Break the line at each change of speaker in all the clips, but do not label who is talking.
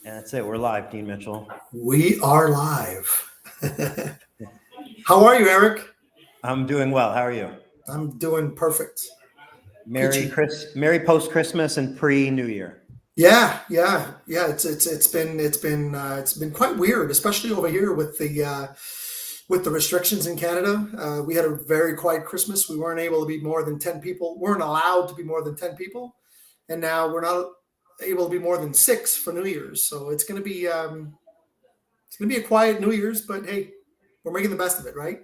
And that's it. We're live, Dean Mitchell.
We are live. How are you, Eric?
I'm doing well. How are you?
I'm doing perfect.
Merry post Christmas and pre New Year.
Yeah. It's been quite weird, especially over here with the restrictions in Canada. We had a very quiet Christmas. We weren't able to be more than 10 people. Weren't allowed to be more than 10 people, and now we're not able to be more than 6 for New Year's. So it's gonna be a quiet New Year's, but hey, we're making the best of it, right?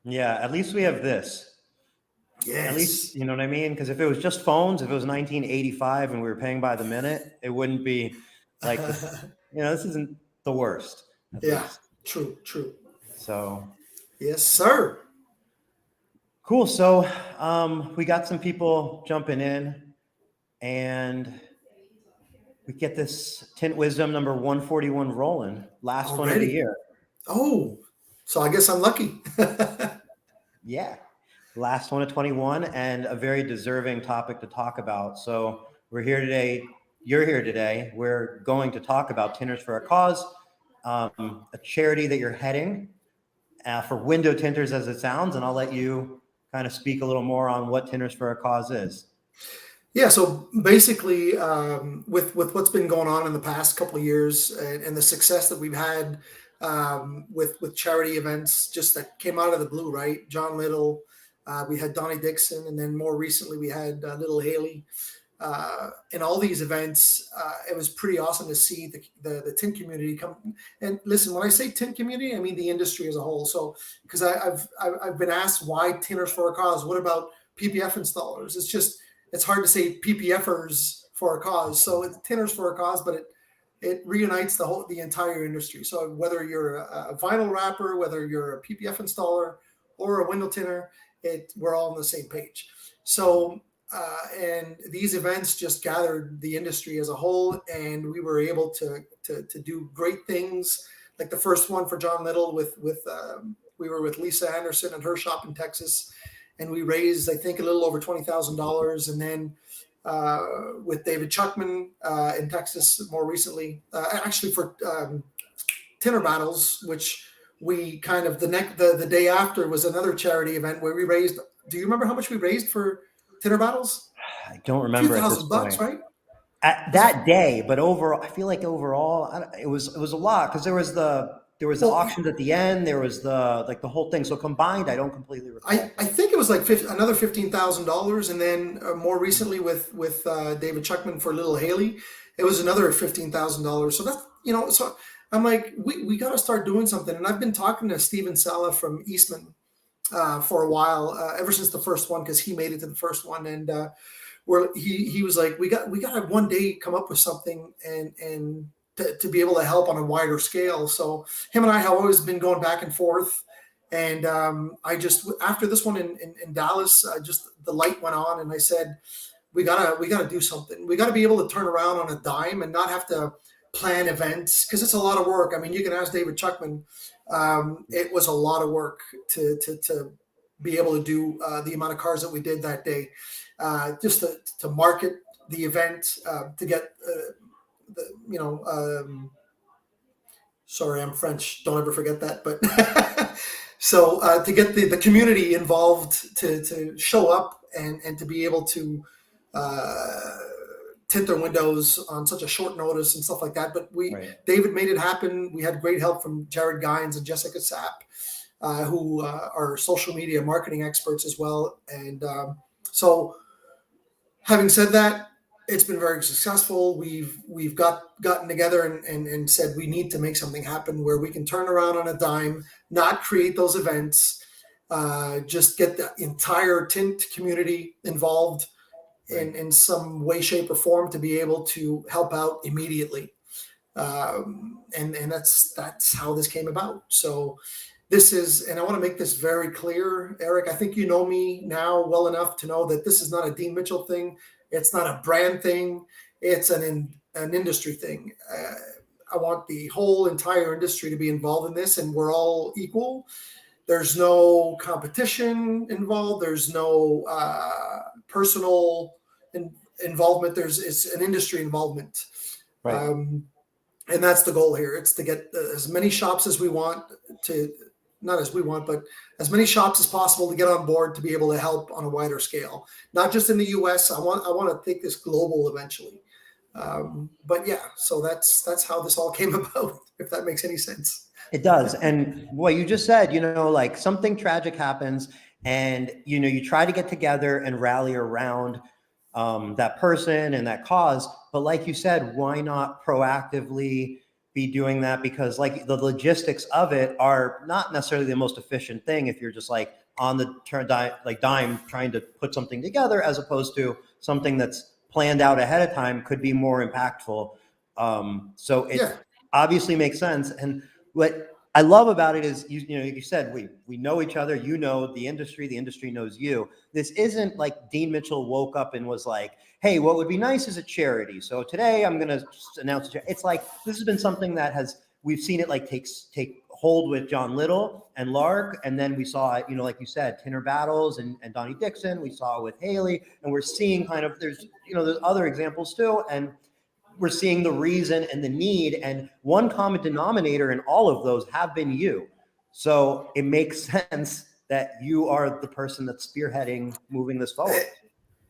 Yeah, at least we have this.
Yes.
At least, you know what I mean? Because if it was just phones, if it was 1985 and we were paying by the minute, it wouldn't be like this. This isn't the worst, at least.
True.
So,
Yes, sir.
cool. So, we got some people jumping in, and we get this Tint Wizdom number 141 rolling. Last one of the year.
Oh, so I guess I'm lucky.
Yeah. Last one of 21, and a very deserving topic to talk about. So we're here today. You're here today. We're going to talk about Tinters For A Cause, a charity that you're heading for window tinters, as it sounds. And I'll let you kind of speak a little more on what Tinters For A Cause is.
Yeah, so basically, with what's been going on in the past couple of years, and the success that we've had with charity events, just that came out of the blue, right? John Little, we had Donnie Dixon, and then more recently we had Little Haley. In all these events, it was pretty awesome to see the tint community come. And listen, when I say tint community, I mean the industry as a whole. So, because I've been asked why Tinters For A Cause. What about PPF installers? It's hard to say PPFers for a cause. So it's Tinters For A Cause, but it reunites the entire industry. So whether you're a vinyl wrapper, whether you're a PPF installer or a window tinter, we're all on the same page. So and these events just gathered the industry as a whole, and we were able to do great things. Like the first one for John Little we were with Lisa Anderson at her shop in Texas. And we raised, I think, a little over $20,000. And then with David Chuckman in Texas more recently, actually for Tinter Battles, which we kind of the day after was another charity event where we raised. Do you remember how much we raised for Tinter Battles?
I don't remember.
$2,000, right?
At that day, but overall, I feel like it was a lot, because there was the auctions at the end. There was the whole thing. So combined, I don't completely recall.
I think it was like another $15,000, and then more recently with David Chuckman for Little Haley, it was another $15,000. So that's So I'm like, we got to start doing something. And I've been talking to Steven Sala from Eastman for a while, ever since the first one, because he made it to the first one, and he was like, we got to one day come up with something and to be able to help on a wider scale. So him and I have always been going back and forth. And I just, after this one in Dallas, the light went on, and I said, we gotta do something. We gotta be able to turn around on a dime and not have to plan events, because it's a lot of work. I mean, you can ask David Chuckman. It was a lot of work to be able to do the amount of cars that we did that day, just to market the event, to get sorry, I'm French. Don't ever forget that. But so to get the community involved, to show up and to be able to tint their windows on such a short notice and stuff like that. But David made it happen. We had great help from Jared Gines and Jessica Sapp, who are social media marketing experts as well. And so having said that, it's been very successful. We've gotten together and said we need to make something happen where we can turn around on a dime, not create those events, just get the entire tint community involved in some way, shape, or form to be able to help out immediately. And that's how this came about. So this is, and I want to make this very clear, Eric, I think you know me now well enough to know that this is not a Dean Mitchell thing. It's not a brand thing. It's an industry thing. I want the whole entire industry to be involved in this, and we're all equal. There's no competition involved. There's no personal involvement. It's an industry involvement.
Right.
And that's the goal here. It's to get as many shops as we want to, not as we want, but as many shops as possible to get on board to be able to help on a wider scale, not just in the US. I want to take this global eventually. But yeah, so that's how this all came about, if that makes any sense.
It does. And what you just said, like something tragic happens and, you try to get together and rally around that person and that cause. But like you said, why not proactively be doing that? Because like the logistics of it are not necessarily the most efficient thing if you're just like on the dime trying to put something together, as opposed to something that's planned out ahead of time could be more impactful. So it obviously makes sense. And what I love about it is, you said, we know each other, the industry knows you. This isn't like Dean Mitchell woke up and was like, hey, what would be nice is a charity. So today I'm going to announce it's like, this has been something that we've seen it like take hold with John Little and Lark. And then we saw it, like you said, Tinner Battles and Donnie Dixon. We saw it with Haley, and we're seeing there's other examples too. And we're seeing the reason and the need, and one common denominator in all of those have been you. So it makes sense that you are the person that's spearheading moving this forward.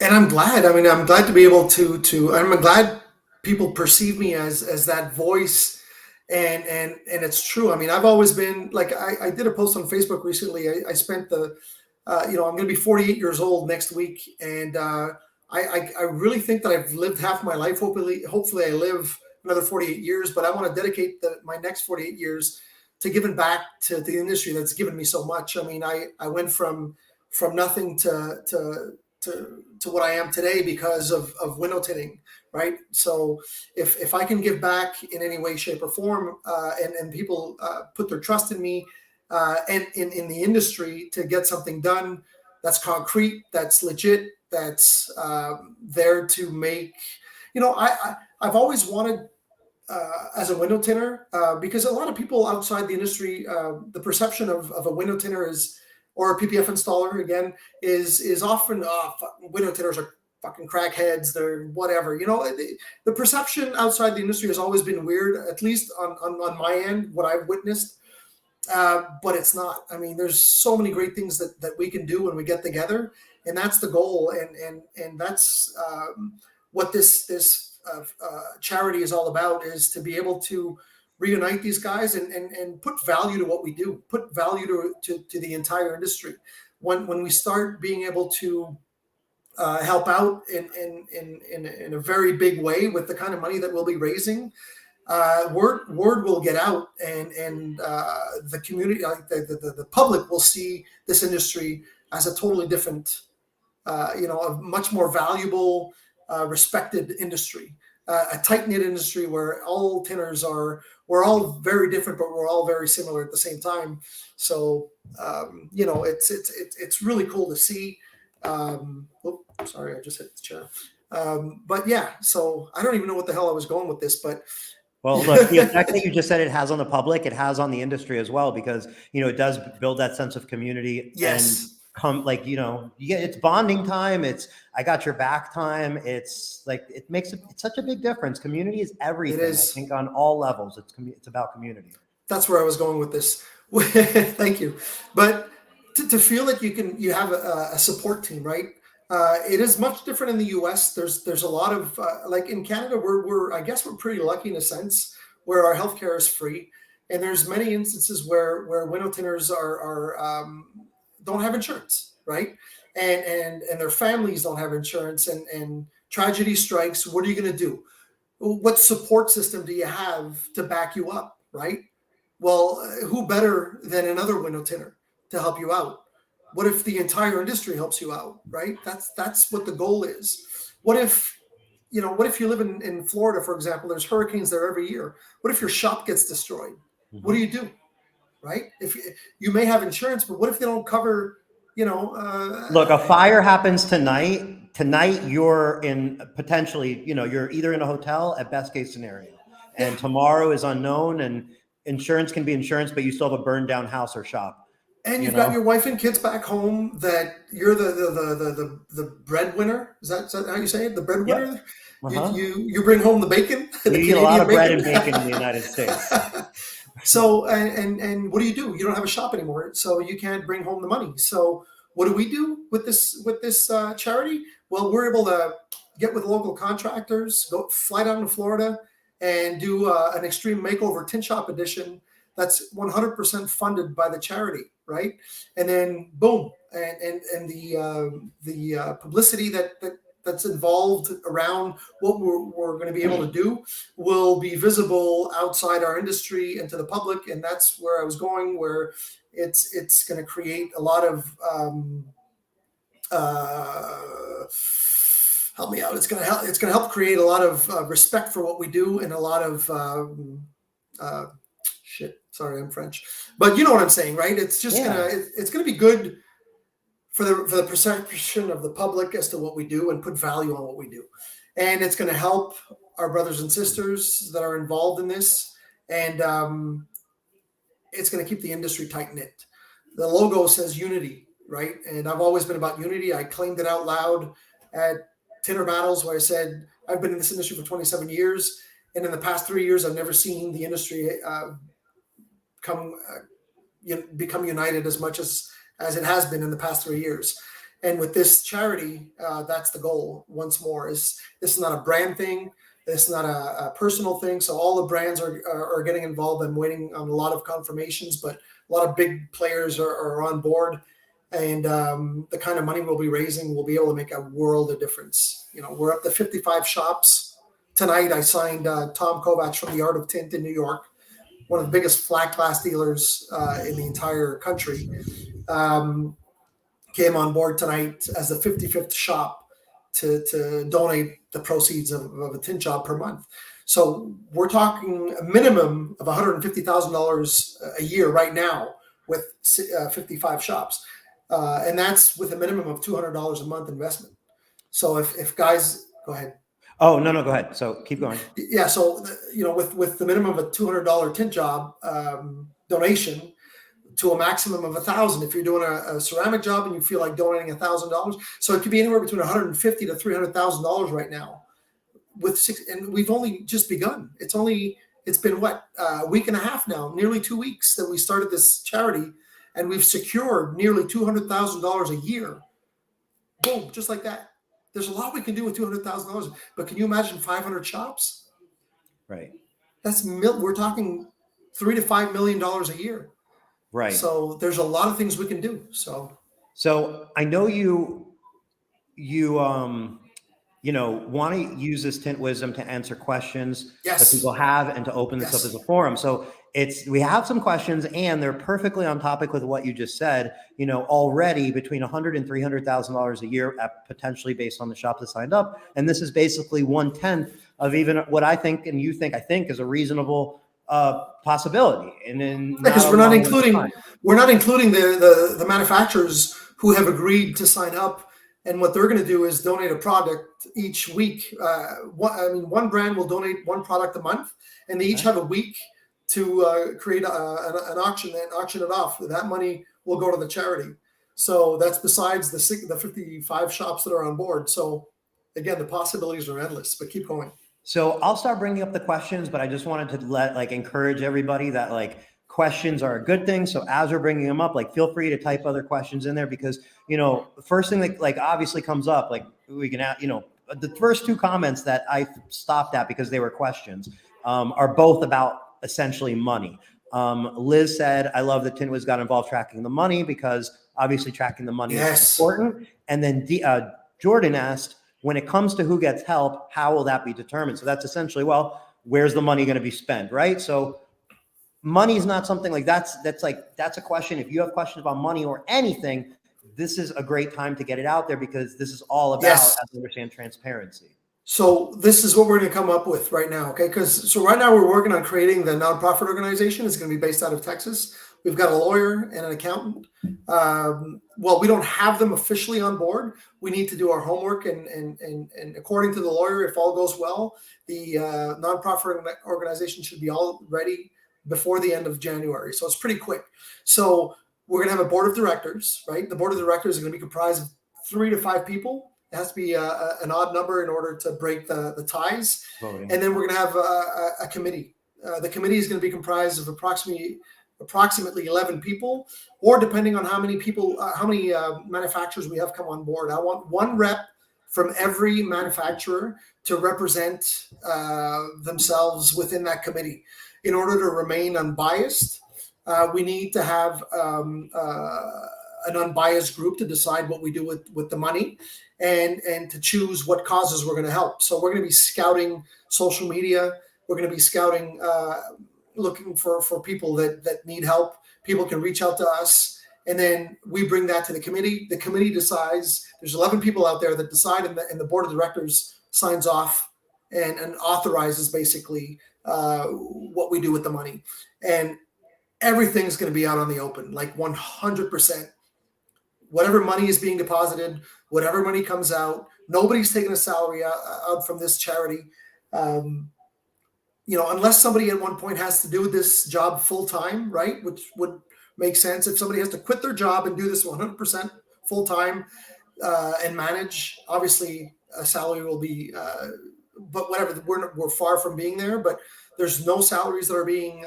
And I'm glad. I mean, I'm glad to be able to. I'm glad people perceive me as that voice, and it's true. I mean, I've always been like, I did a post on Facebook recently. I spent I'm going to be 48 years old next week, and I really think that I've lived half my life. Hopefully I live another 48 years, but I want to dedicate my next 48 years to giving back to the industry that's given me so much. I mean, I went from nothing to what I am today because of window tinting, right? So if I can give back in any way, shape, or form, and people put their trust in me and in the industry to get something done that's concrete, that's legit, that's there to make, I've always wanted, as a window tinner, because a lot of people outside the industry, the perception of a window tinner or a PPF installer again is often window tinners are fucking crackheads, they're whatever. The perception outside the industry has always been weird, at least on my end, what I've witnessed. But it's not. I mean, there's so many great things that we can do when we get together, and that's the goal, and that's what this charity is all about, is to be able to reunite these guys and put value to what we do, put value to the entire industry. When we start being able to help out in a very big way with the kind of money that we'll be raising, word will get out, and the community, the public will see this industry as a totally different, a much more valuable, respected industry, a tight-knit industry where all tinners we're all very different, but we're all very similar at the same time. So, it's really cool to see. Sorry, I just hit the chair. But yeah, so I don't even know what the hell I was going with this, but.
Well, look, the effect that you just said it has on the public, it has on the industry as well, because, it does build that sense of community.
Yes.
And it's bonding time. It's, I got your back time. It's like, it's such a big difference. Community is everything. I think on all levels, it's about community.
That's where I was going with this. Thank you. But to feel that you have a support team, right? It is much different in the U.S. There's a lot of like in Canada, I guess we're pretty lucky in a sense where our healthcare is free, and there's many instances where window tinners are don't have insurance, right? And their families don't have insurance, and tragedy strikes. What are you going to do? What support system do you have to back you up, right? Well, who better than another window tinner to help you out? What if the entire industry helps you out, right? That's what the goal is. What if you live in Florida, for example, there's hurricanes there every year. What if your shop gets destroyed? Mm-hmm. What do? Right? If you may have insurance, but what if they don't cover,
look, a fire happens tonight, you're in potentially, you're either in a hotel at best case scenario, and tomorrow is unknown, and insurance can be insurance, but you still have a burned down house or shop.
And you've got your wife and kids back home that you're the breadwinner. Is that how you say it? The breadwinner? Yep. You bring home the bacon, the
We eat a lot
Canadian
of bread and
bacon.
bacon in the United States.
So, and what do? You don't have a shop anymore, so you can't bring home the money. So what do we do with this charity? Well, we're able to get with local contractors, fly down to Florida, and do an extreme makeover tint shop edition that's 100% funded by the charity, right? And then boom, and the publicity that's involved around what we're going to be able to do will be visible outside our industry and to the public. And that's where I was going, where it's going to create a lot of help me out. It's going to help create a lot of respect for what we do, and a lot of shit. Sorry, I'm French, but you know what I'm saying, right? It's just it's gonna be good for the perception of the public as to what we do, and put value on what we do. And it's going to help our brothers and sisters that are involved in this. And it's going to keep the industry tight knit. The logo says unity, right? And I've always been about unity. I claimed it out loud at Tinter Battles, where I said, I've been in this industry for 27 years. And in the past 3 years, I've never seen the industry become united as much as it has been in the past 3 years. And with this charity, that's the goal. Once more, this is not a brand thing. This is not a personal thing. So all the brands are getting involved. I'm waiting on a lot of confirmations, but a lot of big players are on board. And the kind of money we'll be raising will be able to make a world of difference. You know, we're up to 55 shops. Tonight, I signed Tom Kovacs from the Art of Tint in New York, one of the biggest flat glass dealers in the entire country. Came on board tonight as the 55th shop to donate the proceeds of a tint job per month. So we're talking a minimum of $150,000 a year right now with 55 shops. And that's with a minimum of $200 a month investment. So if guys, go ahead.
Oh, no, go ahead. So keep going.
Yeah. So, you know, with the minimum of a $200 tint job donation, to a maximum of $1,000 if you're doing a ceramic job and you feel like donating $1,000. So it could be anywhere between $150,000 to $300,000 right now. And we've only just begun. It's been what, a week and a half now, nearly 2 weeks that we started this charity, and we've secured nearly $200,000 a year. Boom, just like that. There's a lot we can do with $200,000, but can you imagine 500 shops?
Right.
We're talking $3 to $5 million a year.
Right.
So there's a lot of things we can do.
So I know you want to use this Tint Wisdom to answer questions that people have and to open this up as a forum. So we have some questions, and they're perfectly on topic with what you just said. You know, already between $100,000 and $300,000 a year, potentially based on the shop that signed up, and this is basically 1/10 of even what I think and you think is a reasonable possibility. And then
because we're not including the manufacturers who have agreed to sign up, and what they're going to do is donate a product each week. One brand will donate one product a month, and they each have a week to create an auction and auction it off. That money will go to the charity. So that's besides the 55 shops that are on board. So again, the possibilities are endless, but keep going.
So I'll start bringing up the questions, but I just wanted to encourage everybody that questions are a good thing. So as we're bringing them up, feel free to type other questions in there, because, the first thing that obviously comes up, we can add, the first two comments that I stopped at because they were questions are both about essentially money. Liz said, I love that Tint Wiz got involved tracking the money, because obviously tracking the money is important. And then Jordan asked, when it comes to who gets help, how will that be determined? So that's essentially, where's the money going to be spent, right? So money is not something that's a question. If you have questions about money or anything, this is a great time to get it out there, because this is all about, as I understand, transparency.
So this is what we're going to come up with right now, okay? So right now we're working on creating the nonprofit organization. It's going to be based out of Texas. We've got a lawyer and an accountant. We don't have them officially on board. We need to do our homework, and according to the lawyer, if all goes well, the nonprofit organization should be all ready before the end of January. So it's pretty quick. So we're going to have a board of directors, right? The board of directors are going to be comprised of 3 to 5 people, It has to be an odd number in order to break the ties.
Voting.
And then we're going to have a committee. The committee is going to be comprised of approximately 11 people, or depending on how many people, how many manufacturers we have come on board. I want one rep from every manufacturer to represent themselves within that committee. In order to remain unbiased, we need to have an unbiased group to decide what we do with the money, and to choose what causes we're going to help. So we're going to be scouting social media. We're going to be scouting, looking for people that need help. People can reach out to us, and then we bring that to the committee. The committee decides. There's 11 people out there that decide, and the board of directors signs off and authorizes basically what we do with the money. And everything's going to be out on the open, like 100%. Whatever money is being deposited, whatever money comes out, nobody's taking a salary out from this charity. Unless somebody at one point has to do this job full time, right? Which would make sense. If somebody has to quit their job and do this 100% full time and manage, obviously a salary will be, but whatever, we're far from being there, but there's no salaries that are being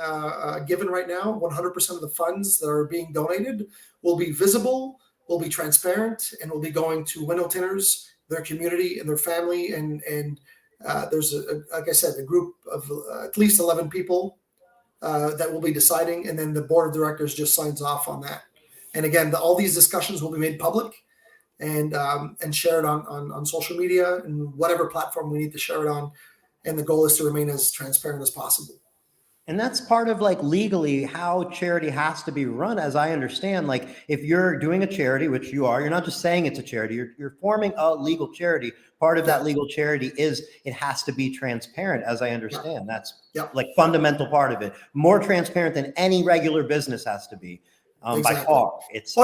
given right now. 100% of the funds that are being donated will be visible, will be transparent, and will be going to window tinters, their community, and their family. And there's, like I said, a group of at least 11 people that will be deciding, and then the board of directors just signs off on that. And again, all these discussions will be made public and shared on social media and whatever platform we need to share it on. And the goal is to remain as transparent as possible.
And that's part of like legally how charity has to be run, as I understand. Like if you're doing a charity, which you are, you're not just saying it's a charity, you're forming a legal charity. Part of that legal charity is it has to be transparent, as I understand. That's like fundamental part of it. More transparent than any regular business has to be by far. It's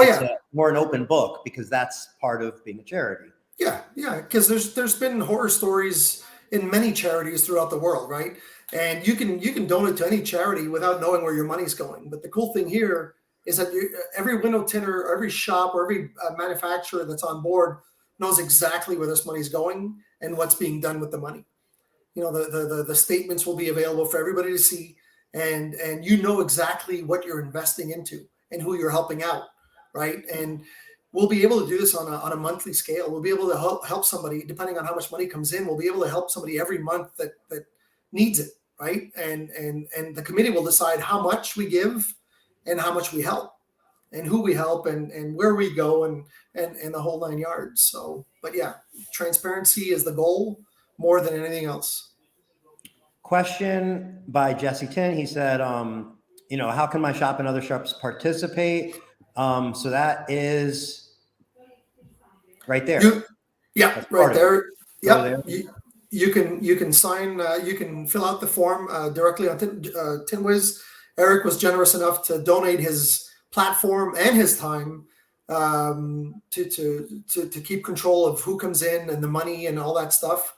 more an open book, because that's part of being a charity.
Yeah, because there's been horror stories in many charities throughout the world, right? And you can donate to any charity without knowing where your money's going. But the cool thing here is that every window tinter, or every shop, or every manufacturer that's on board knows exactly where this money's going and what's being done with the money. The statements will be available for everybody to see, and you know exactly what you're investing into and who you're helping out, right? And we'll be able to do this on a monthly scale. We'll be able to help somebody, depending on how much money comes in. We'll be able to help somebody every month that needs it, right? And the committee will decide how much we give and how much we help and who we help and where we go and the whole 9 yards. So, but yeah, transparency is the goal more than anything else.
Question by Jesse Tint. He said, how can my shop and other shops participate? So that is right there.
Right there. Yeah. You can sign, you can fill out the form directly on Tint Wiz. Eric was generous enough to donate his platform and his time to keep control of who comes in and the money and all that stuff.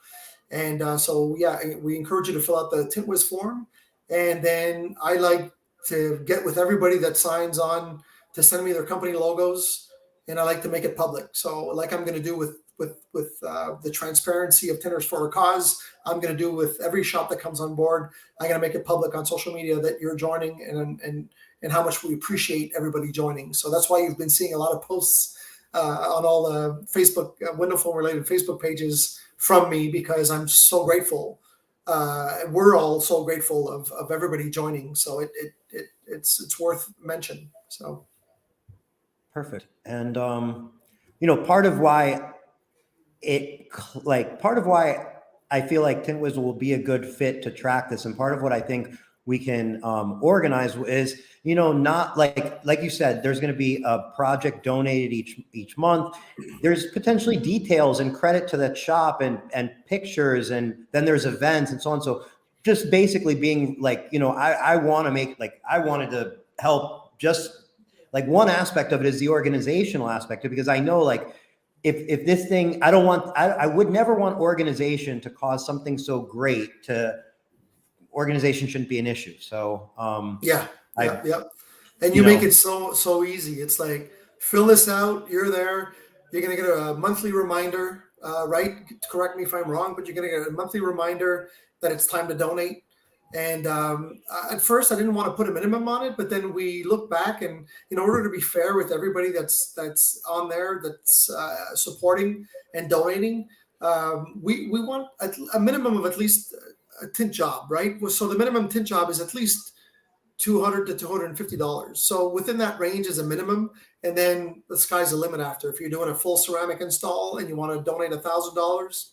And so, we encourage you to fill out the Tint Wiz form. And then I like to get with everybody that signs on to send me their company logos, and I like to make it public. So like I'm going to do with the transparency of Tinters For A Cause, I'm going to do with every shop that comes on board. I'm going to make it public on social media that you're joining and how much we appreciate everybody joining. So that's why you've been seeing a lot of posts on all the Facebook window film related Facebook pages from me, because I'm so grateful. We're all so grateful of everybody joining. So it's worth mention. So.
Perfect. And, part of why I feel like Tint Wiz will be a good fit to track this, and part of what I think we can organize is, not like you said, there's going to be a project donated each month. There's potentially details and credit to that shop and pictures, and then there's events and so on. So just basically being like, I wanted to help. Just like one aspect of it is the organizational aspect of it, because I know like if this thing, I would never want organization to cause something so great to organization shouldn't be an issue. So
and you make it so easy. It's like, fill this out, you're there, you're going to get a monthly reminder right? Correct me if I'm wrong, but you're going to get a monthly reminder that it's time to donate. And at first, I didn't want to put a minimum on it, but then we look back, and in order to be fair with everybody that's on there, that's supporting and donating, we want a minimum of at least a tint job, right? So the minimum tint job is at least $200 to $250. So within that range is a minimum, and then the sky's the limit after. If you're doing a full ceramic install and you want to donate $1,000,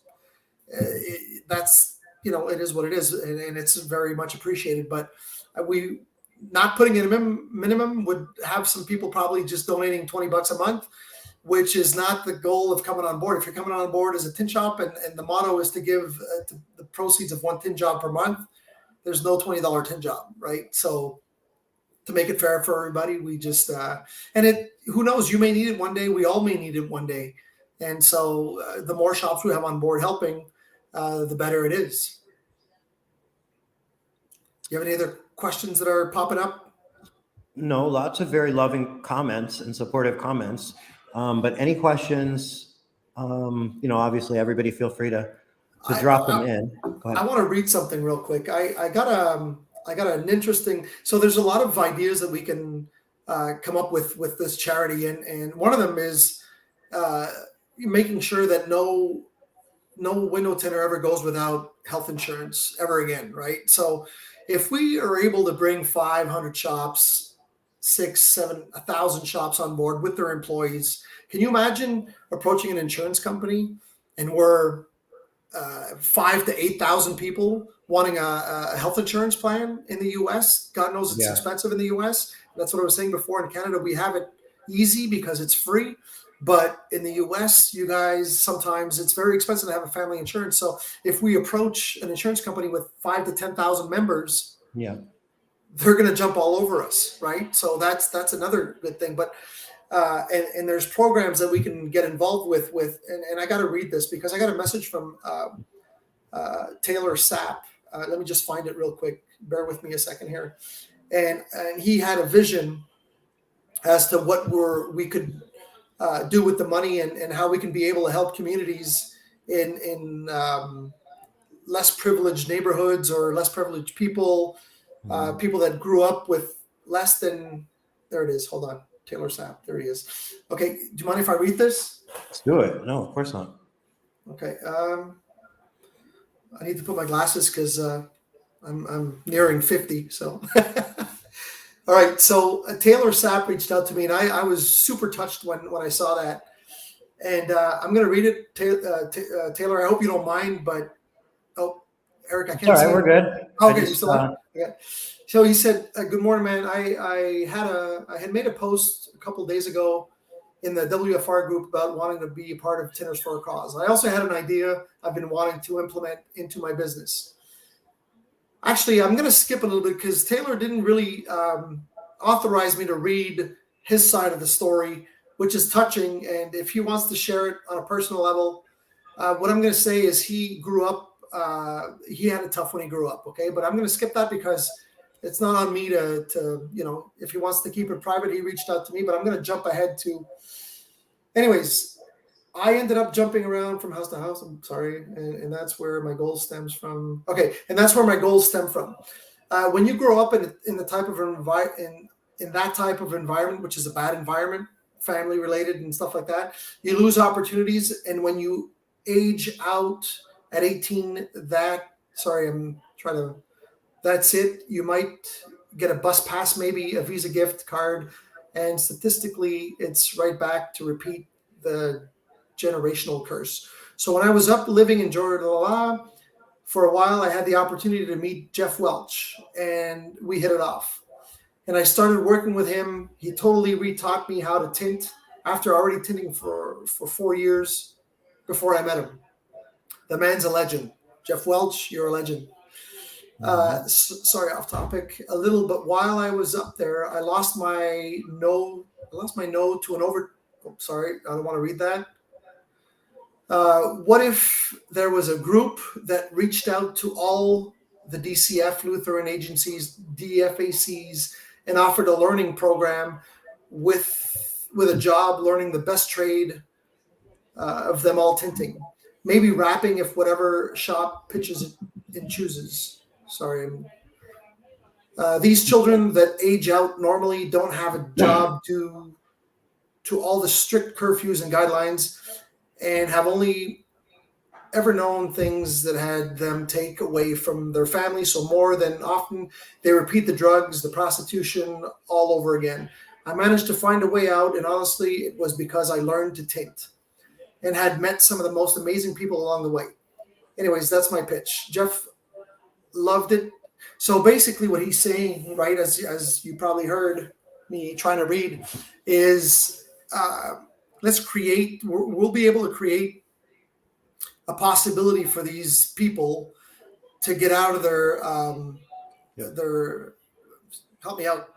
that's, it is what it is, and it's very much appreciated. But we not putting in a minimum would have some people probably just donating $20 a month, which is not the goal of coming on board. If you're coming on board as a tint shop, and the motto is to give the proceeds of one tint job per month, there's no $20 tint job, right? So to make it fair for everybody, we just who knows, you may need it one day, we all may need it one day. And so the more shops we have on board helping, the better it is. You have any other questions that are popping up?
No, lots of very loving comments and supportive comments. But any questions, obviously everybody feel free to drop them in. Go ahead.
I want to read something real quick. I got an interesting, so there's a lot of ideas that we can come up with this charity. And one of them is making sure that no window tinter ever goes without health insurance ever again, right? So if we are able to bring 500 shops, 1,000 shops on board with their employees, can you imagine approaching an insurance company and we're 5,000 to 8,000 people wanting a health insurance plan in the U.S.? God knows it's expensive in the U.S. That's what I was saying before. In Canada, we have it easy because it's free. But in the U.S., you guys, sometimes it's very expensive to have a family insurance. So if we approach an insurance company with 5,000 to 10,000 members, they're going to jump all over us, right? So that's another good thing. But and there's programs that we can get involved with. And I got to read this because I got a message from Taylor Sapp. Let me just find it real quick. Bear with me a second here. And he had a vision as to what we could do with the money and how we can be able to help communities in less privileged neighborhoods or less privileged people, people that grew up with less than, there it is. Hold on. Taylor Sapp. There he is. Okay. Do you mind if I read this?
Let's do it. No, of course not.
Okay. I need to put my glasses because I'm nearing 50. So, all right. So Taylor Sapp reached out to me, and I was super touched when I saw that. And I'm going to read it. Taylor, I hope you don't mind, but Eric, I can't.
All right, we're good.
Okay, you still on? Okay. So he said, "Good morning, man. I had made a post a couple of days ago in the WFR group about wanting to be a part of Tinters For A Cause. I also had an idea I've been wanting to implement into my business. Actually, I'm going to skip a little bit because Taylor didn't really authorize me to read his side of the story, which is touching. And if he wants to share it on a personal level, what I'm going to say is he grew up. He had it tough when he grew up. Okay, but I'm going to skip that because it's not on me to if he wants to keep it private, he reached out to me, but I'm going to jump ahead to, anyways, I ended up jumping around from house to house. I'm sorry. And that's where my goal stems from. Okay. And that's where my goals stem from. When you grow up in the type of in that type of environment, which is a bad environment, family related and stuff like that, you lose opportunities. And when you age out at 18, that's it. You might get a bus pass, maybe a Visa gift card. And statistically, it's right back to repeat the generational curse. So when I was up living in Jordan, for a while, I had the opportunity to meet Jeff Welch, and we hit it off. And I started working with him. He totally retaught me how to tint after already tinting for 4 years before I met him. The man's a legend. Jeff Welch, you're a legend. Sorry, off topic a little, but while I was up there, I lost my node to an over. Oh, sorry, I don't want to read that. What if there was a group that reached out to all the DCF Lutheran agencies, DFACs, and offered a learning program with a job learning the best trade of them all tinting? maybe wrapping if whatever shop pitches it and chooses. Sorry. These children that age out normally don't have a job due to all the strict curfews and guidelines, and have only ever known things that had them take away from their family. So more than often, they repeat the drugs, the prostitution all over again. I managed to find a way out, and honestly, it was because I learned to tint and had met some of the most amazing people along the way. Anyways, that's my pitch. Jeff loved it. So basically what he's saying, right, as you probably heard me trying to read, is we'll be able to create a possibility for these people to get out of their help me out.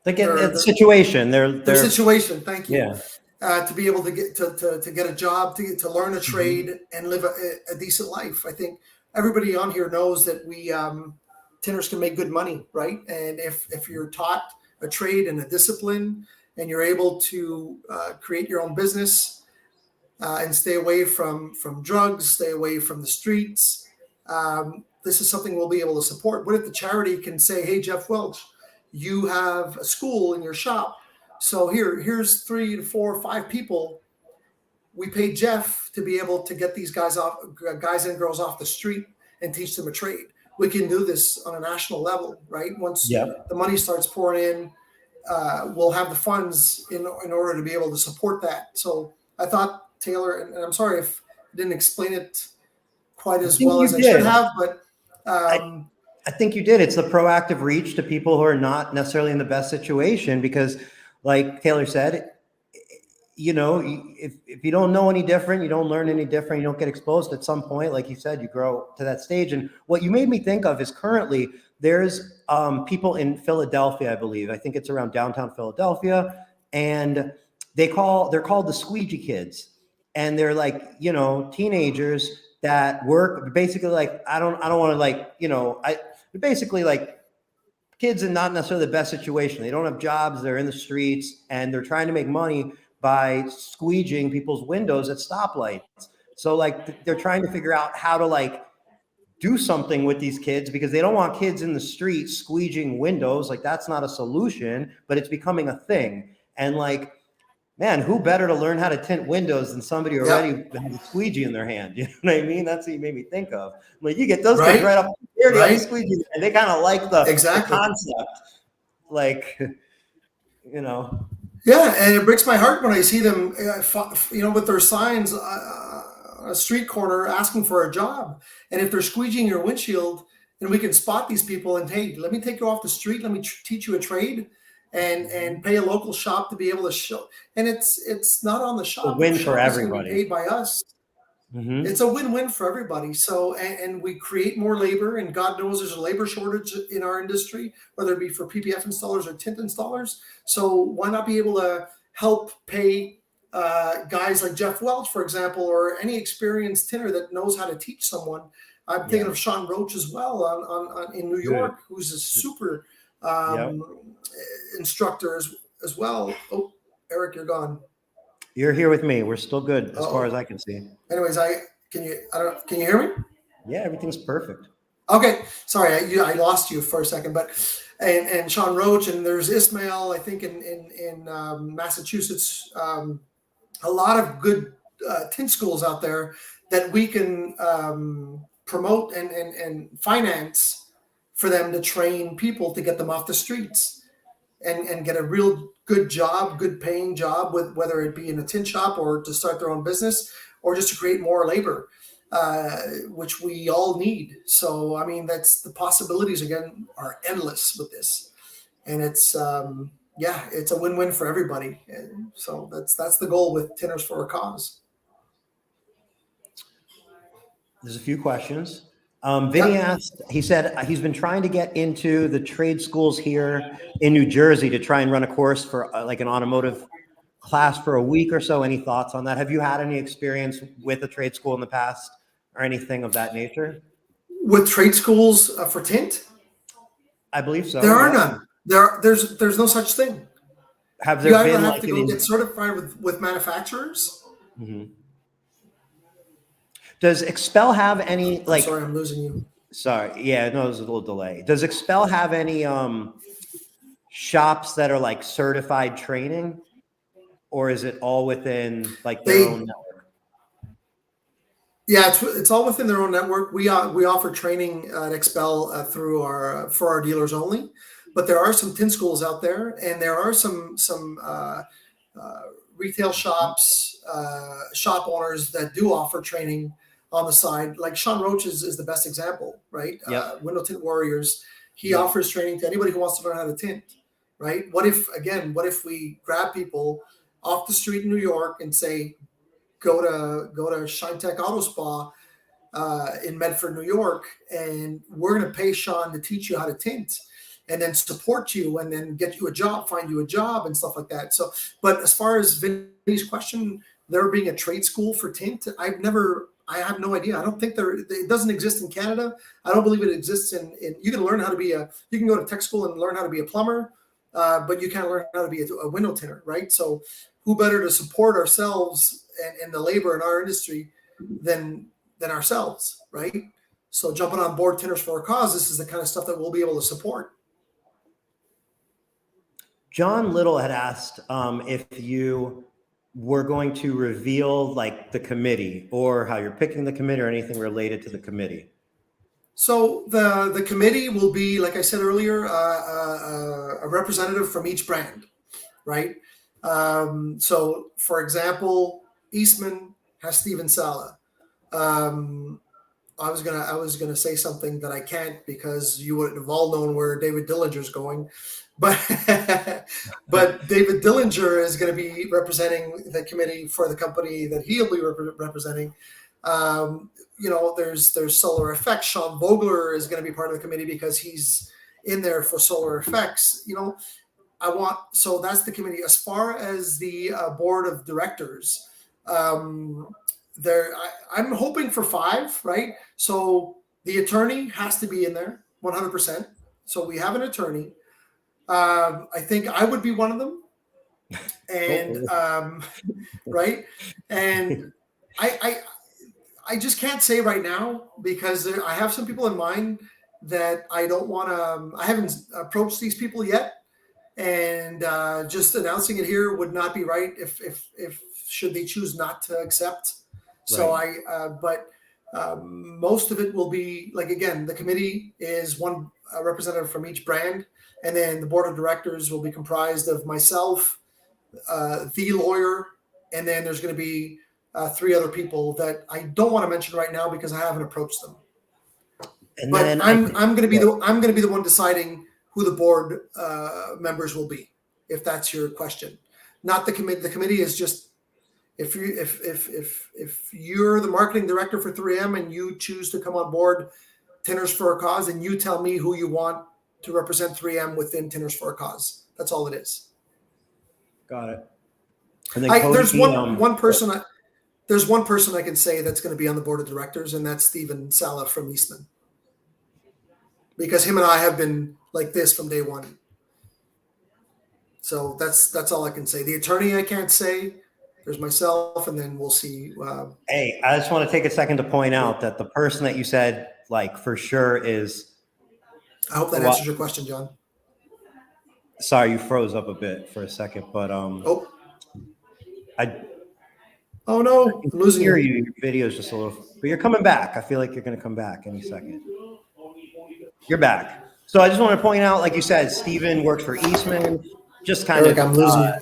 Their situation. Their
situation. Thank you.
Yeah.
To be able to get to get a job, to learn a trade and live a decent life. I think everybody on here knows that we tinters can make good money, right? And if you're taught a trade and a discipline, and you're able to create your own business and stay away from drugs, stay away from the streets, this is something we'll be able to support. What if the charity can say, "Hey, Jeff Welch, you have a school in your shop, so here's 3 to 4 or 5 people. We paid Jeff to be able to get these guys and girls off the street and teach them a trade. We can do this on a national level, right? Once the money starts pouring in, we'll have the funds in order to be able to support that." So I thought, Taylor, and I'm sorry if I didn't explain it quite as well as I should have, but
I think you did. It's the proactive reach to people who are not necessarily in the best situation, because like Taylor said, you know, if you don't know any different, you don't learn any different, you don't get exposed at some point, like you said, you grow to that stage. And what you made me think of is currently there's people in Philadelphia, I believe. I think it's around downtown Philadelphia, and they're called the Squeegee Kids. And they're like, you know, teenagers that work basically like, I don't want to like, you know, basically like kids in not necessarily the best situation. They don't have jobs, they're in the streets, and they're trying to make money by squeegeeing people's windows at stoplights. So like they're trying to figure out how to like do something with these kids, because they don't want kids in the street squeegeeing windows. Like that's not a solution, but it's becoming a thing. And like, man, who better to learn how to tint windows than somebody already has a squeegee in their hand? You know what I mean? That's what you made me think of. Like you get those kids right up here, right? Squeegee, and they kind of like the concept. Like, you know.
Yeah, and it breaks my heart when I see them, you know, with their signs on a street corner asking for a job. And if they're squeegeeing your windshield, and we can spot these people and, hey, let me take you off the street, let me teach you a trade, and pay a local shop to be able to show. And it's not on the shop.
A win for everybody.
Paid by us. Mm-hmm. It's a win-win for everybody. So, and we create more labor, and God knows there's a labor shortage in our industry, whether it be for PPF installers or tint installers. So why not be able to help pay guys like Jeff Welch, for example, or any experienced tinter that knows how to teach someone. I'm thinking of Sean Roach as well on in New York, who's a super instructor as well. Oh, Eric, you're gone.
You're here with me. We're still good as far as I can see.
Anyways, can you hear me?
Yeah, everything's perfect.
Okay, sorry, I lost you for a second, but and Sean Roach, and there's Ismail, I think in Massachusetts, a lot of good tint schools out there that we can promote and finance for them to train people to get them off the streets and get a real good job, good paying job, with whether it be in a tint shop or to start their own business or just to create more labor, which we all need. So, I mean, that's the possibilities again are endless with this, and it's it's a win-win for everybody. And so that's the goal with Tinters for a Cause.
There's a few questions. Vinny asked, he said he's been trying to get into the trade schools here in New Jersey to try and run a course for like an automotive class for a week or so. Any thoughts on that? Have you had any experience with a trade school in the past or anything of that nature? With
trade schools for tint?
I believe so.
There are none. There's no such thing.
Have there been
to go get certified with manufacturers?
Mm-hmm. Does XPEL have any
I'm
like?
sorry, I'm losing you.
Sorry, yeah, no, there's a little delay. Does XPEL have any shops that are like certified training, or is it all within like their
They,
own network?
yeah, it's all within their own network. We offer training at XPEL through our for our dealers only, but there are some tin schools out there, and there are some retail shops, shop owners that do offer training on the side. Like Sean Roach is the best example, right?
Yep.
Window Tint Warriors. He
Yep.
offers training to anybody who wants to learn how to tint, right? What if we grab people off the street in New York and say, go to Shine Tech Auto Spa in Medford, New York, and we're going to pay Sean to teach you how to tint and then support you and then get you a job, find you a job and stuff like that. So, but as far as Vinny's question, there being a trade school for tint, I have no idea. I don't think it doesn't exist in Canada. I don't believe it exists in you can learn how to be you can go to tech school and learn how to be a plumber, but you can't learn how to be a window tinter, right? So who better to support ourselves and the labor in our industry than ourselves, right? So jumping on board Tinters for a Cause, this is the kind of stuff that we'll be able to support.
John Little had asked if you were going to reveal like the committee or how you're picking the committee or anything related to the committee.
So the committee will be, like I said earlier, a representative from each brand, right? So, for example, Eastman has Steven Sala. I was gonna say something that I can't because you would have all known where David Dillinger's going, but but David Dillinger is going to be representing the committee for the company that he'll be representing. There's Solar Effects. Sean Vogler is going to be part of the committee because he's in there for Solar Effects. So that's the committee. As far as the board of directors, I'm hoping for 5, right? So the attorney has to be in there 100%. So we have an attorney. I think I would be one of them. And right. And I just can't say right now because I have some people in mind that I don't want to. I haven't approached these people yet, and just announcing it here would not be right if should they choose not to accept. So right. But most of it will be like, again, the committee is one representative from each brand, and then the board of directors will be comprised of myself, the lawyer, and then there's going to be 3 other people that I don't want to mention right now because I haven't approached them. And but then I'm going to be the one deciding who the board members will be, if that's your question. Not the committee. The committee is just if you're the marketing director for 3M and you choose to come on board Tinters for a Cause, and you tell me who you want to represent 3M within Tinters for a Cause. That's all it is.
Got it. And then
there's one person. There's one person I can say that's going to be on the board of directors, and that's Steven Sala from Eastman. Because him and I have been like this from day one. So that's all I can say. The attorney I can't say. There's myself, and then we'll see.
Hey, I just want to take a second to point out that the person that you said, like, for sure is.
I hope that answers your question, John.
Sorry, you froze up a bit for a second, but
Oh no,
I'm losing you. Your video is just a little, but you're coming back. I feel like you're going to come back any second. You're back. So I just want to point out, like you said, Steven works for Eastman. Just kind of,
I'm losing you.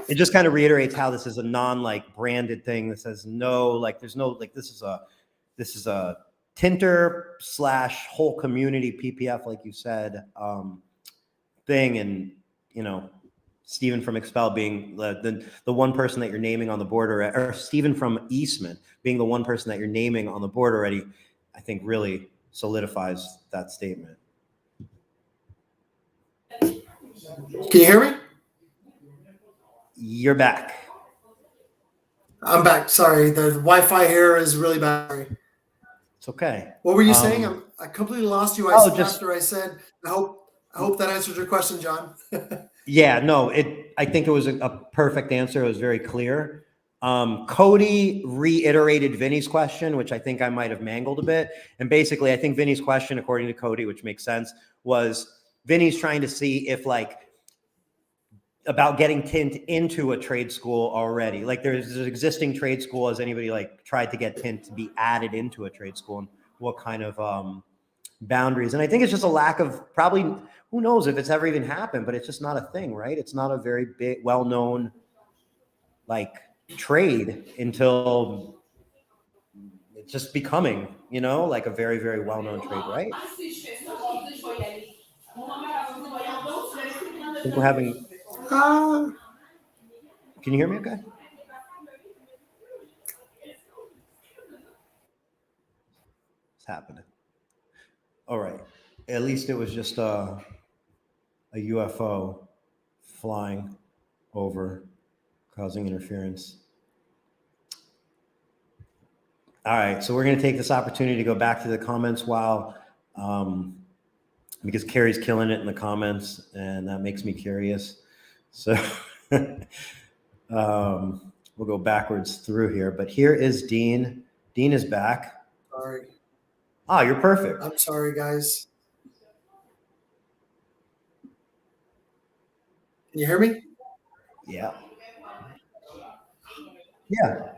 It just kind of reiterates how this is a branded thing that says no, like there's no, like this is a tinter / whole community PPF, like you said, thing. And, Steven from XPEL being the one person that you're naming on the board, or Steven from Eastman being the one person that you're naming on the board already, I think really solidifies that statement.
Can you hear me?
You're back.
I'm back. Sorry, the Wi-Fi here is really bad.
It's okay.
What were you saying? I completely lost you. After I said, I hope that answers your question, John.
Yeah, no, I think it was a perfect answer. It was very clear. Cody reiterated Vinny's question, which I think I might have mangled a bit. And basically, I think Vinny's question, according to Cody, which makes sense, was Vinny's trying to see if like about getting tint into a trade school already. Like there's an existing trade school. Has anybody like tried to get tint to be added into a trade school, and what kind of boundaries? And I think it's just a lack of, probably, who knows if it's ever even happened, but it's just not a thing, right? It's not a very big, well-known like trade until it's just becoming, you know, like a very, very well-known trade, right? I think we're having, can you hear me okay? What's happening? All right. At least it was just a UFO flying over, causing interference. All right. So we're going to take this opportunity to go back to the comments while, because Carrie's killing it in the comments, and that makes me curious. So we'll go backwards through here. But here is Dean. Dean is back.
Sorry.
Ah, you're perfect.
I'm sorry, guys. Can you hear me?
Yeah. Yeah.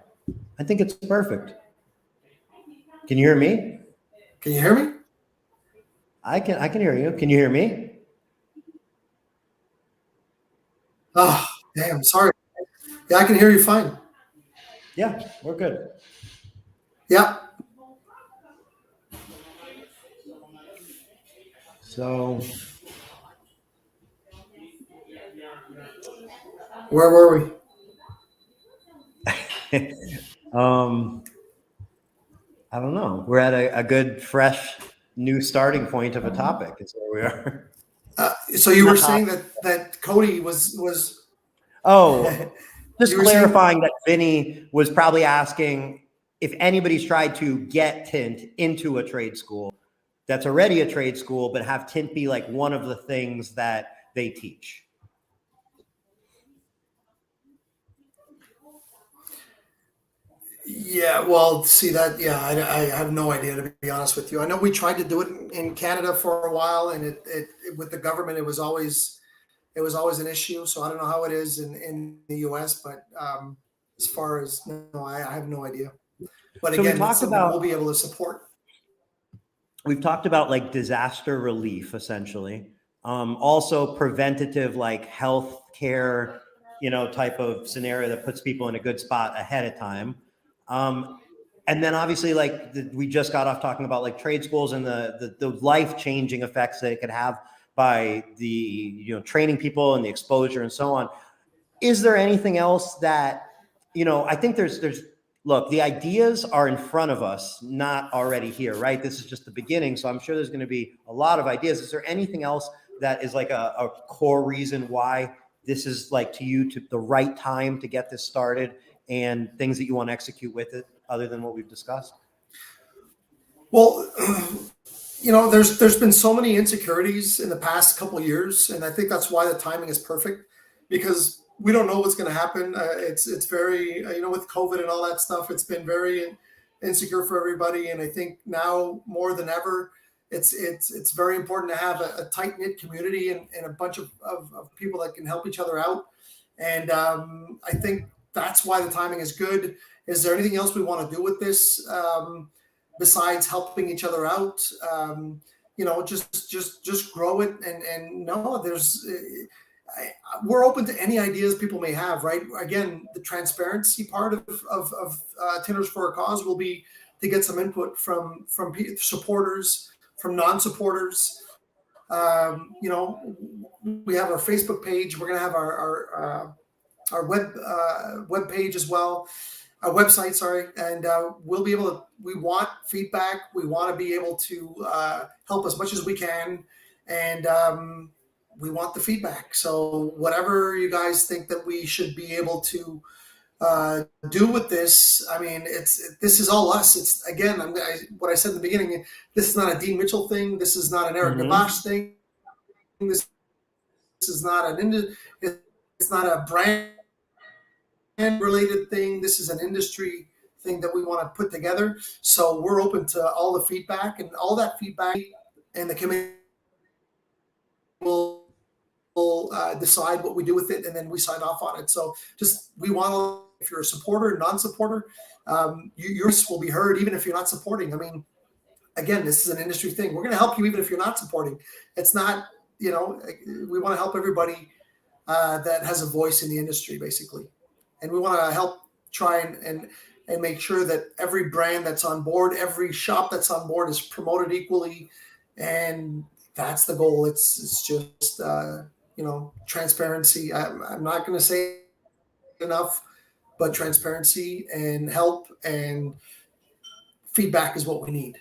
I think it's perfect. Can you hear me?
Can you hear me?
I can hear you. Can you hear me?
Oh, damn. Sorry. Yeah, I can hear you fine.
Yeah, we're good.
Yeah.
So
where were we?
I don't know. We're at a good, fresh, new starting point of a topic. Is where we are.
So you were saying that Cody was.
Oh, just clarifying
saying
that Vinny was probably asking if anybody's tried to get tint into a trade school that's already a trade school, but have tint be like one of the things that they teach.
Yeah, well, see that. Yeah, I have no idea, to be honest with you. I know we tried to do it in Canada for a while, and it with the government, it was always an issue. So I don't know how it is in the U.S., but as far as no, I have no idea. But
So
again, that's something we'll be able to support.
We've talked about like disaster relief, essentially. Also preventative, like health care, you know, type of scenario that puts people in a good spot ahead of time. And then obviously, like we just got off talking about like trade schools and the life-changing effects that it could have by the, you know, training people and the exposure and so on. Is there anything else that, you know, I think there's look, the ideas are in front of us, not already here, right? This is just the beginning. So I'm sure there's going to be a lot of ideas. Is there anything else that is like a core reason why this is like to you to the right time to get this started, and things that you want to execute with it other than what we've discussed?
Well, you know, there's been so many insecurities in the past couple of years, and I think that's why the timing is perfect, because we don't know what's going to happen. It's very, you know, with COVID and all that stuff, it's been very insecure for everybody. And I think now more than ever, it's very important to have a tight knit community and a bunch of people that can help each other out. And I think that's why the timing is good. Is there anything else we want to do with this besides helping each other out? You know, just grow it. And no, we're open to any ideas people may have, right? Again, the transparency part of Tinters For A Cause will be to get some input from supporters, from non-supporters. You know, we have our Facebook page. We're going to have our web page as well, our website, sorry. And we'll be able to, we want feedback. We want to be able to help as much as we can. And we want the feedback. So whatever you guys think that we should be able to do with this, I mean, this is all us. It's again, what I said in the beginning. This is not a Dean Mitchell thing. This is not an Eric Navash thing. This is not it's not a brand related thing. This is an industry thing that we want to put together. So we're open to all the feedback, and all that feedback, and the committee will decide what we do with it, and then we sign off on it. So just, we want to, if you're a supporter, non-supporter, yours will be heard, even if you're not supporting. I mean, again, this is an industry thing. We're going to help you even if you're not supporting. It's not, we want to help everybody that has a voice in the industry, basically. And we want to help try and make sure that every brand that's on board, every shop that's on board is promoted equally. And that's the goal. It's just, transparency. I'm not going to say enough, but transparency and help and feedback is what we need.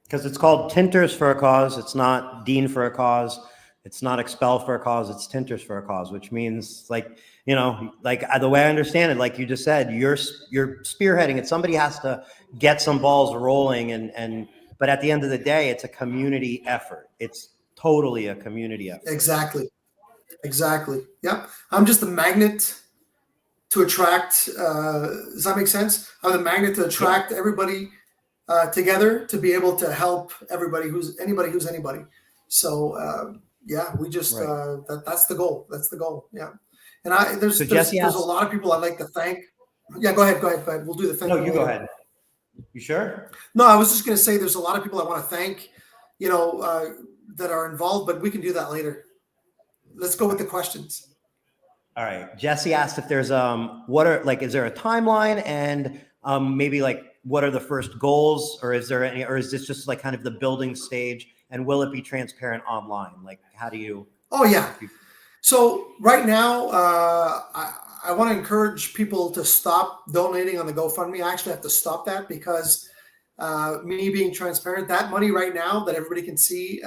Because it's called Tinters for a Cause. It's not Dean for a Cause. It's not XPEL for a Cause. It's Tinters for a Cause, which means the way I understand it, like you just said, you're spearheading it. Somebody has to get some balls rolling, but at the end of the day, it's a community effort. It's totally a community effort.
Exactly. Yep. I'm just a magnet to attract. Does that make sense? I'm the magnet to attract everybody together to be able to help everybody who's anybody. So we just that's the goal. That's the goal. Yeah. And there's a lot of people I'd like to thank. Yeah, go ahead. We'll do the thing.
No, you go ahead. You sure?
No, I was just going to say there's a lot of people I want to thank, that are involved, but we can do that later. Let's go with the questions.
All right. Jesse asked if there's is there a timeline, and maybe what are the first goals, or is there any, or is this just kind of the building stage, and will it be transparent online? How do you?
Oh yeah. So right now, I want to encourage people to stop donating on the GoFundMe. I actually have to stop that because me being transparent, that money right now that everybody can see,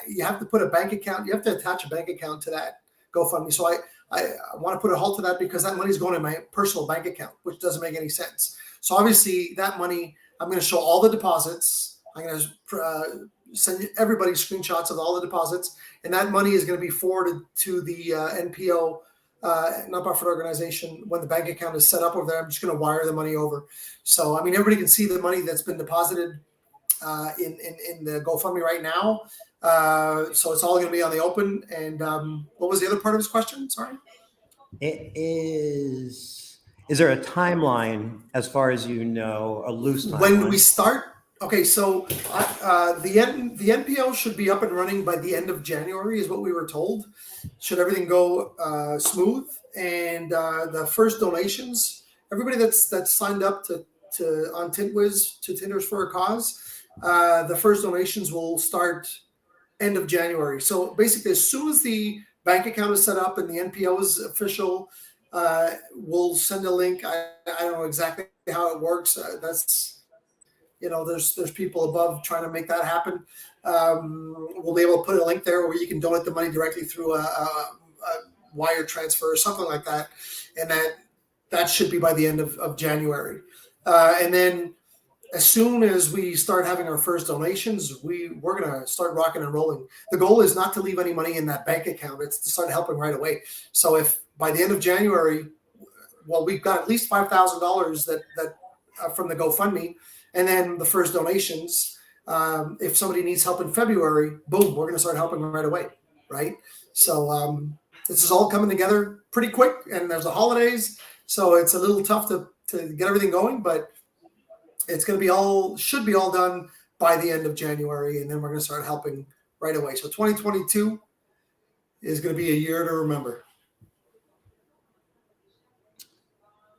you have to put a bank account. You have to attach a bank account to that GoFundMe. So I want to put a halt to that because that money is going in my personal bank account, which doesn't make any sense. So obviously that money, I'm going to show all the deposits. I'm going to send everybody screenshots of all the deposits, and that money is going to be forwarded to the NPO, nonprofit organization. When the bank account is set up over there, I'm just going to wire the money over. So, I mean, everybody can see the money that's been deposited in the GoFundMe right now. So it's all going to be on the open. And what was the other part of his question? Sorry.
It is there a timeline, as far as you know, a loose timeline?
When we start? Okay, so the NPO should be up and running by the end of January is what we were told. Should everything go smooth. And the first donations, everybody that's signed up on Tint Wiz to Tinters For A Cause, the first donations will start end of January. So basically, as soon as the bank account is set up and the NPO is official, we'll send a link. I don't know exactly how it works. There's people above trying to make that happen. We'll be able to put a link there where you can donate the money directly through a wire transfer or something like that. And that should be by the end of January. And then as soon as we start having our first donations, we're going to start rocking and rolling. The goal is not to leave any money in that bank account. It's to start helping right away. So if by the end of January, we've got at least $5,000 that from the GoFundMe, and then the first donations, if somebody needs help in February, boom, we're going to start helping them right away, right? So this is all coming together pretty quick, and there's the holidays, so it's a little tough to get everything going, but it's going to should be all done by the end of January, and then we're going to start helping right away. So 2022 is going to be a year to remember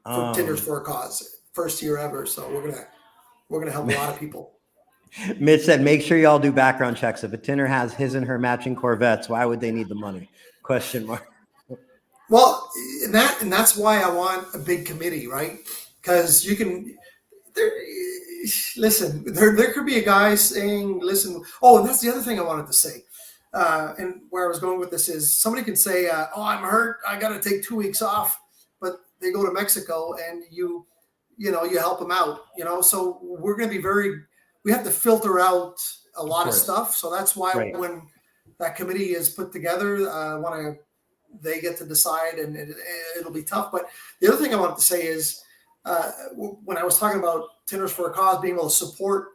for Tinters For A Cause, first year ever. So we're going to help a lot of people.
Mitch said, make sure y'all do background checks. If a tinner has his and her matching Corvettes, why would they need the money? Question mark.
Well, and that's why I want a big committee, right? Because you can listen. There could be a guy saying, "Listen." Oh, and that's the other thing I wanted to say. And where I was going with this is, somebody could say, "Oh, I'm hurt. I got to take 2 weeks off," but they go to Mexico and you help them out. So we're going to be we have to filter out a lot of stuff. So that's why when that committee is put together, I want to they get to decide, and it'll be tough. But the other thing I wanted to say is, when I was talking about Tinters for a Cause being able to support,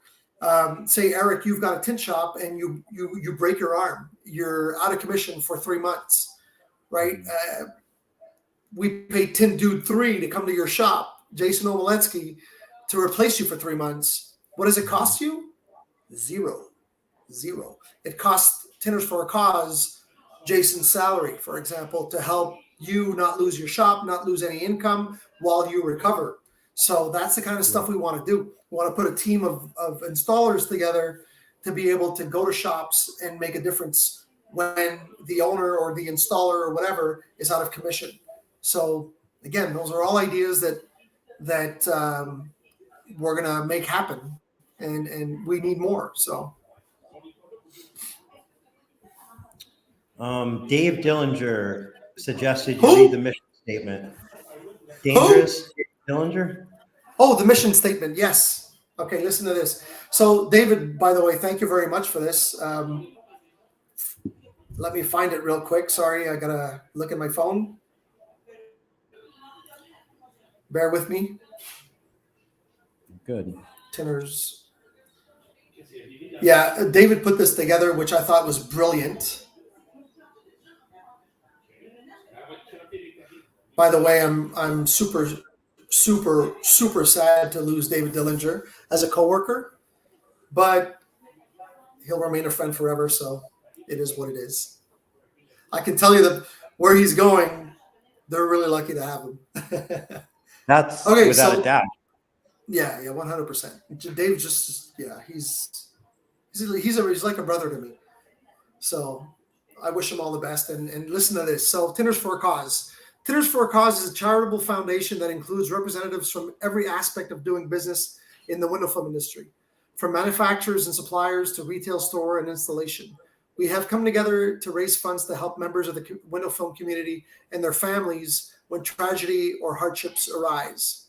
say, Eric, you've got a tint shop and you break your arm, you're out of commission for 3 months, right? We pay Tint Dude 3 to come to your shop, Jason Omeletsky, to replace you for 3 months. What does it cost you? Zero. It costs Tinters for a Cause, Jason's salary, for example, to help you not lose your shop, not lose any income while you recover. So that's the kind of stuff we want to do. We want to put a team of installers together to be able to go to shops and make a difference when the owner or the installer or whatever is out of commission. So again, those are all ideas that we're going to make happen, and we need more. So.
Dave Dillinger suggested you read the mission statement. Dangerous, Dillinger?
Oh, the mission statement. Yes. Okay, listen to this. So, David, by the way, thank you very much for this. Let me find it real quick. Sorry, I got to look at my phone. Bear with me.
Good.
Tinters. Yeah, David put this together, which I thought was brilliant. By the way, I'm super sad to lose David Dillinger as a coworker, but he'll remain a friend forever. So it is what it is. I can tell you that where he's going, they're really lucky to have him.
That's okay, without a doubt.
Yeah, 100%. Dave just, he's like a brother to me. So I wish him all the best. And listen to this. So Tinters for a Cause. Tinters for a Cause is a charitable foundation that includes representatives from every aspect of doing business in the window film industry, from manufacturers and suppliers to retail store and installation. We have come together to raise funds to help members of the window film community and their families when tragedy or hardships arise.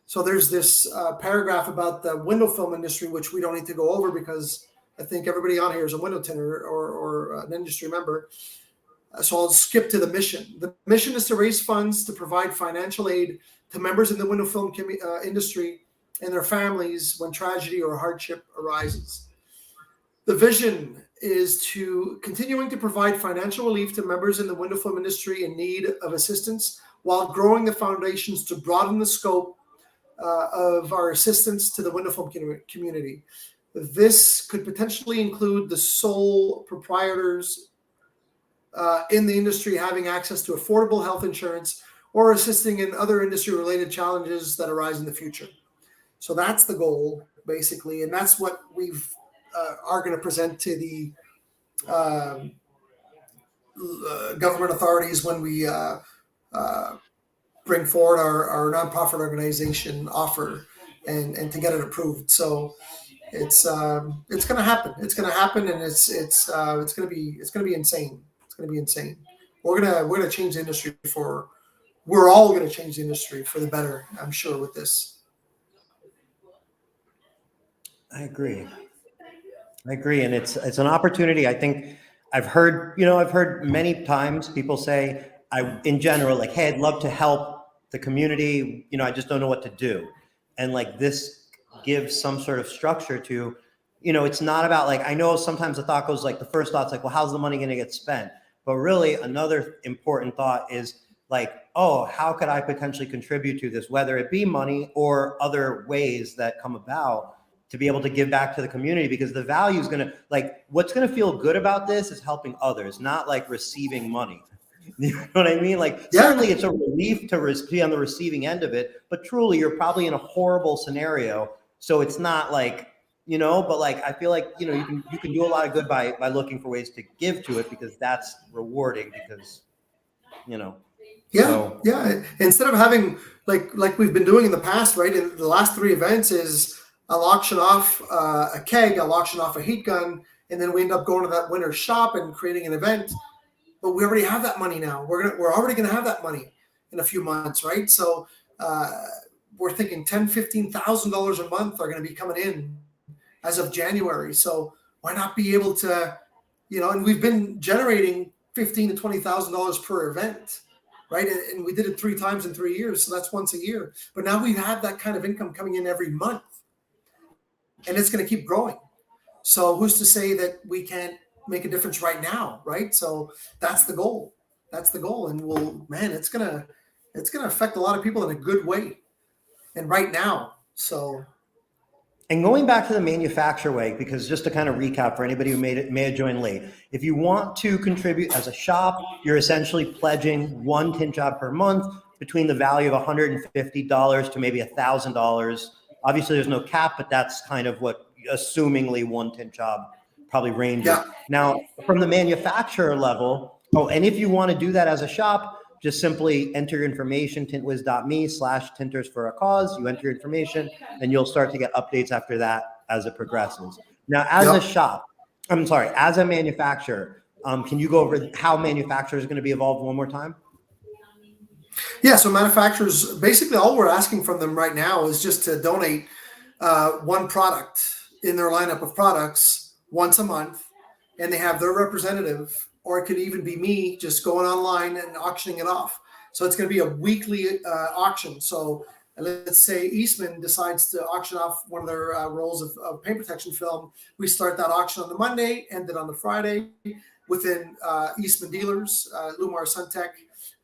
So there's this paragraph about the window film industry, which we don't need to go over because I think everybody on here is a window tinter or an industry member. So I'll skip to the mission. The mission is to raise funds to provide financial aid to members in the window film industry and their families when tragedy or hardship arises. The vision is to continuing to provide financial relief to members in the window film industry in need of assistance while growing the foundations to broaden the scope of our assistance to the window film community. This could potentially include the sole proprietors in the industry having access to affordable health insurance or assisting in other industry-related challenges that arise in the future. So that's the goal, basically, and that's what we've are going to present to the government authorities when we bring forward our nonprofit organization offer and to get it approved. So it's going to happen. It's going to happen, and it's going to be insane. It's going to be insane. We're gonna change the industry we're all going to change the industry for the better, I'm sure, with this.
I agree. And it's an opportunity. I think I've heard many times people say, in general, like, hey, I'd love to help the community. I just don't know what to do. And like this gives some sort of structure to, it's not about like, I know sometimes the thought goes like, the first thought's like, well, how's the money going to get spent? But really another important thought is like, oh, how could I potentially contribute to this, whether it be money or other ways that come about to be able to give back to the community, because the value is going to, like, what's going to feel good about this is helping others, not like receiving money. You know what I mean? Like, certainly it's a relief to be on the receiving end of it, but truly you're probably in a horrible scenario. So it's not like, but like, I feel like, you can do a lot of good by looking for ways to give to it, because that's rewarding because,
Yeah. Instead of having like we've been doing in the past, right? In the last 3 events is I'll auction off a keg, I'll auction off a heat gun, and then we end up going to that winner's shop and creating an event. But we already have that money now. We're already going to have that money in a few months, right? So we're thinking $10,000, $15,000 a month are going to be coming in as of January. So why not be able to, and we've been generating $15,000 to $20,000 per event, right? And we did it 3 times in 3 years, so that's once a year. But now we have that kind of income coming in every month, and it's going to keep growing. So who's to say that we can't make a difference right now, right? So that's the goal. That's the goal, and it's gonna affect a lot of people in a good way, and right now. So.
And going back to the manufacturer way, because just to kind of recap for anybody who may have joined late, if you want to contribute as a shop, you're essentially pledging one tint job per month between the value of $150 to maybe $1,000. Obviously, there's no cap, but that's kind of what, assumingly, one tint job probably ranges.
Yeah.
Now, from the manufacturer level, and if you want to do that as a shop, just simply enter your information, tintwiz.me/Tinters For A Cause. You enter your information, and you'll start to get updates after that as it progresses. Now, as a shop, as a manufacturer, can you go over how manufacturers are going to be involved one more time?
Yeah, so manufacturers, basically all we're asking from them right now is just to donate one product in their lineup of products once a month, and they have their representative, or it could even be me just going online and auctioning it off. So it's going to be a weekly auction. So let's say Eastman decides to auction off one of their rolls of paint protection film. We start that auction on the Monday, end it on the Friday within Eastman dealers, Lumar Suntech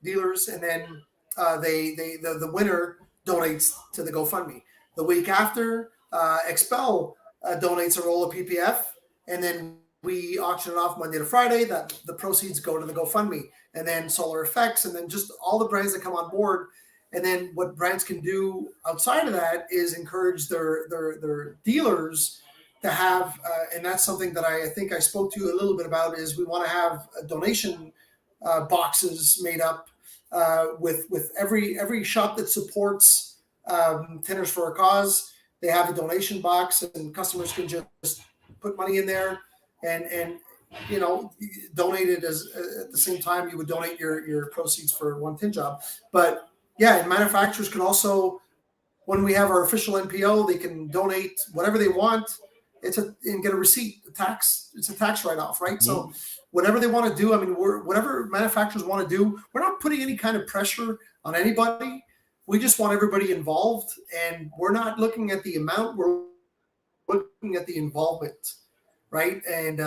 dealers, and then the winner donates to the GoFundMe. The week after, XPEL donates a roll of PPF, and then we auction it off Monday to Friday. That the proceeds go to the GoFundMe, and then Solar Effects, and then just all the brands that come on board. And then what brands can do outside of that is encourage their dealers to have, and that's something that I think I spoke to you a little bit about, is we want to have donation boxes made up with every shop that supports Tinters For A Cause. They have a donation box, and customers can just put money in there and donate it as at the same time you would donate your proceeds for one tint job. But yeah, and manufacturers can also, when we have our official NPO, they can donate whatever they want. And get a receipt, it's a tax write-off, right? Mm-hmm. So whatever they want to do, whatever manufacturers want to do, we're not putting any kind of pressure on anybody. We just want everybody involved, and we're not looking at the amount, we're looking at the involvement, right? And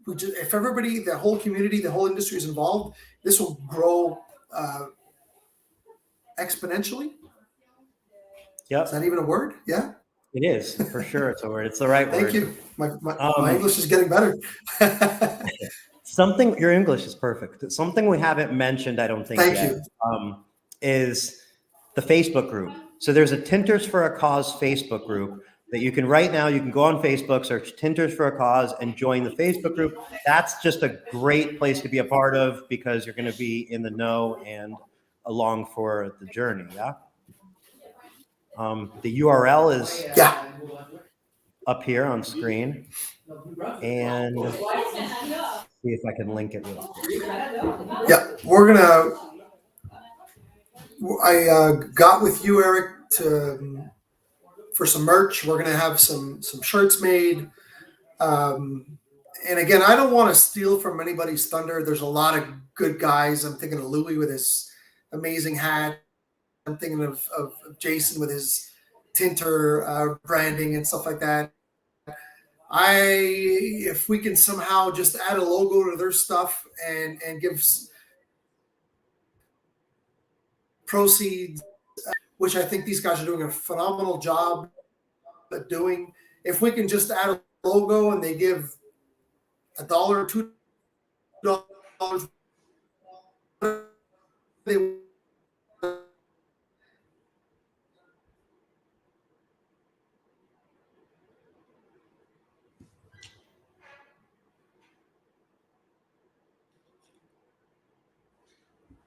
if everybody, the whole community, the whole industry is involved, this will grow exponentially.
Yep.
Is that even a word? Yeah.
It is, for sure. It's a word. It's the right word.
Thank you. My English is getting better.
Your English is perfect. Something we haven't mentioned, I don't think yet, is the Facebook group. So there's a Tinters For A Cause Facebook group that you can go on Facebook, search Tinters For A Cause, and join the Facebook group. That's just a great place to be a part of, because you're going to be in the know and along for the journey. Yeah. The URL is up here on screen, and see if I can link it real quick.
Yeah, I got with you, Eric, for some merch. We're gonna have some shirts made. And again, I don't want to steal from anybody's thunder. There's a lot of good guys. I'm thinking of Louis with his amazing hat. I'm thinking of Jason with his tinter branding and stuff like that. If we can somehow just add a logo to their stuff and give proceeds, which I think these guys are doing a phenomenal job at doing. If we can just add a logo and they give $1 or $2, they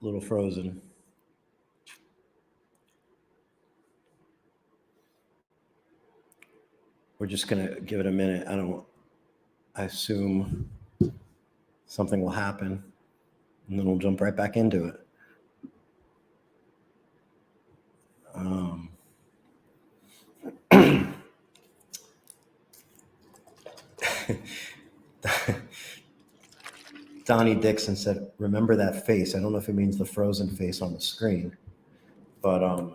little frozen. We're just gonna give it a minute. I assume something will happen, and then we'll jump right back into it. Donnie Dixon said, "Remember that face." I don't know if it means the frozen face on the screen, but I'm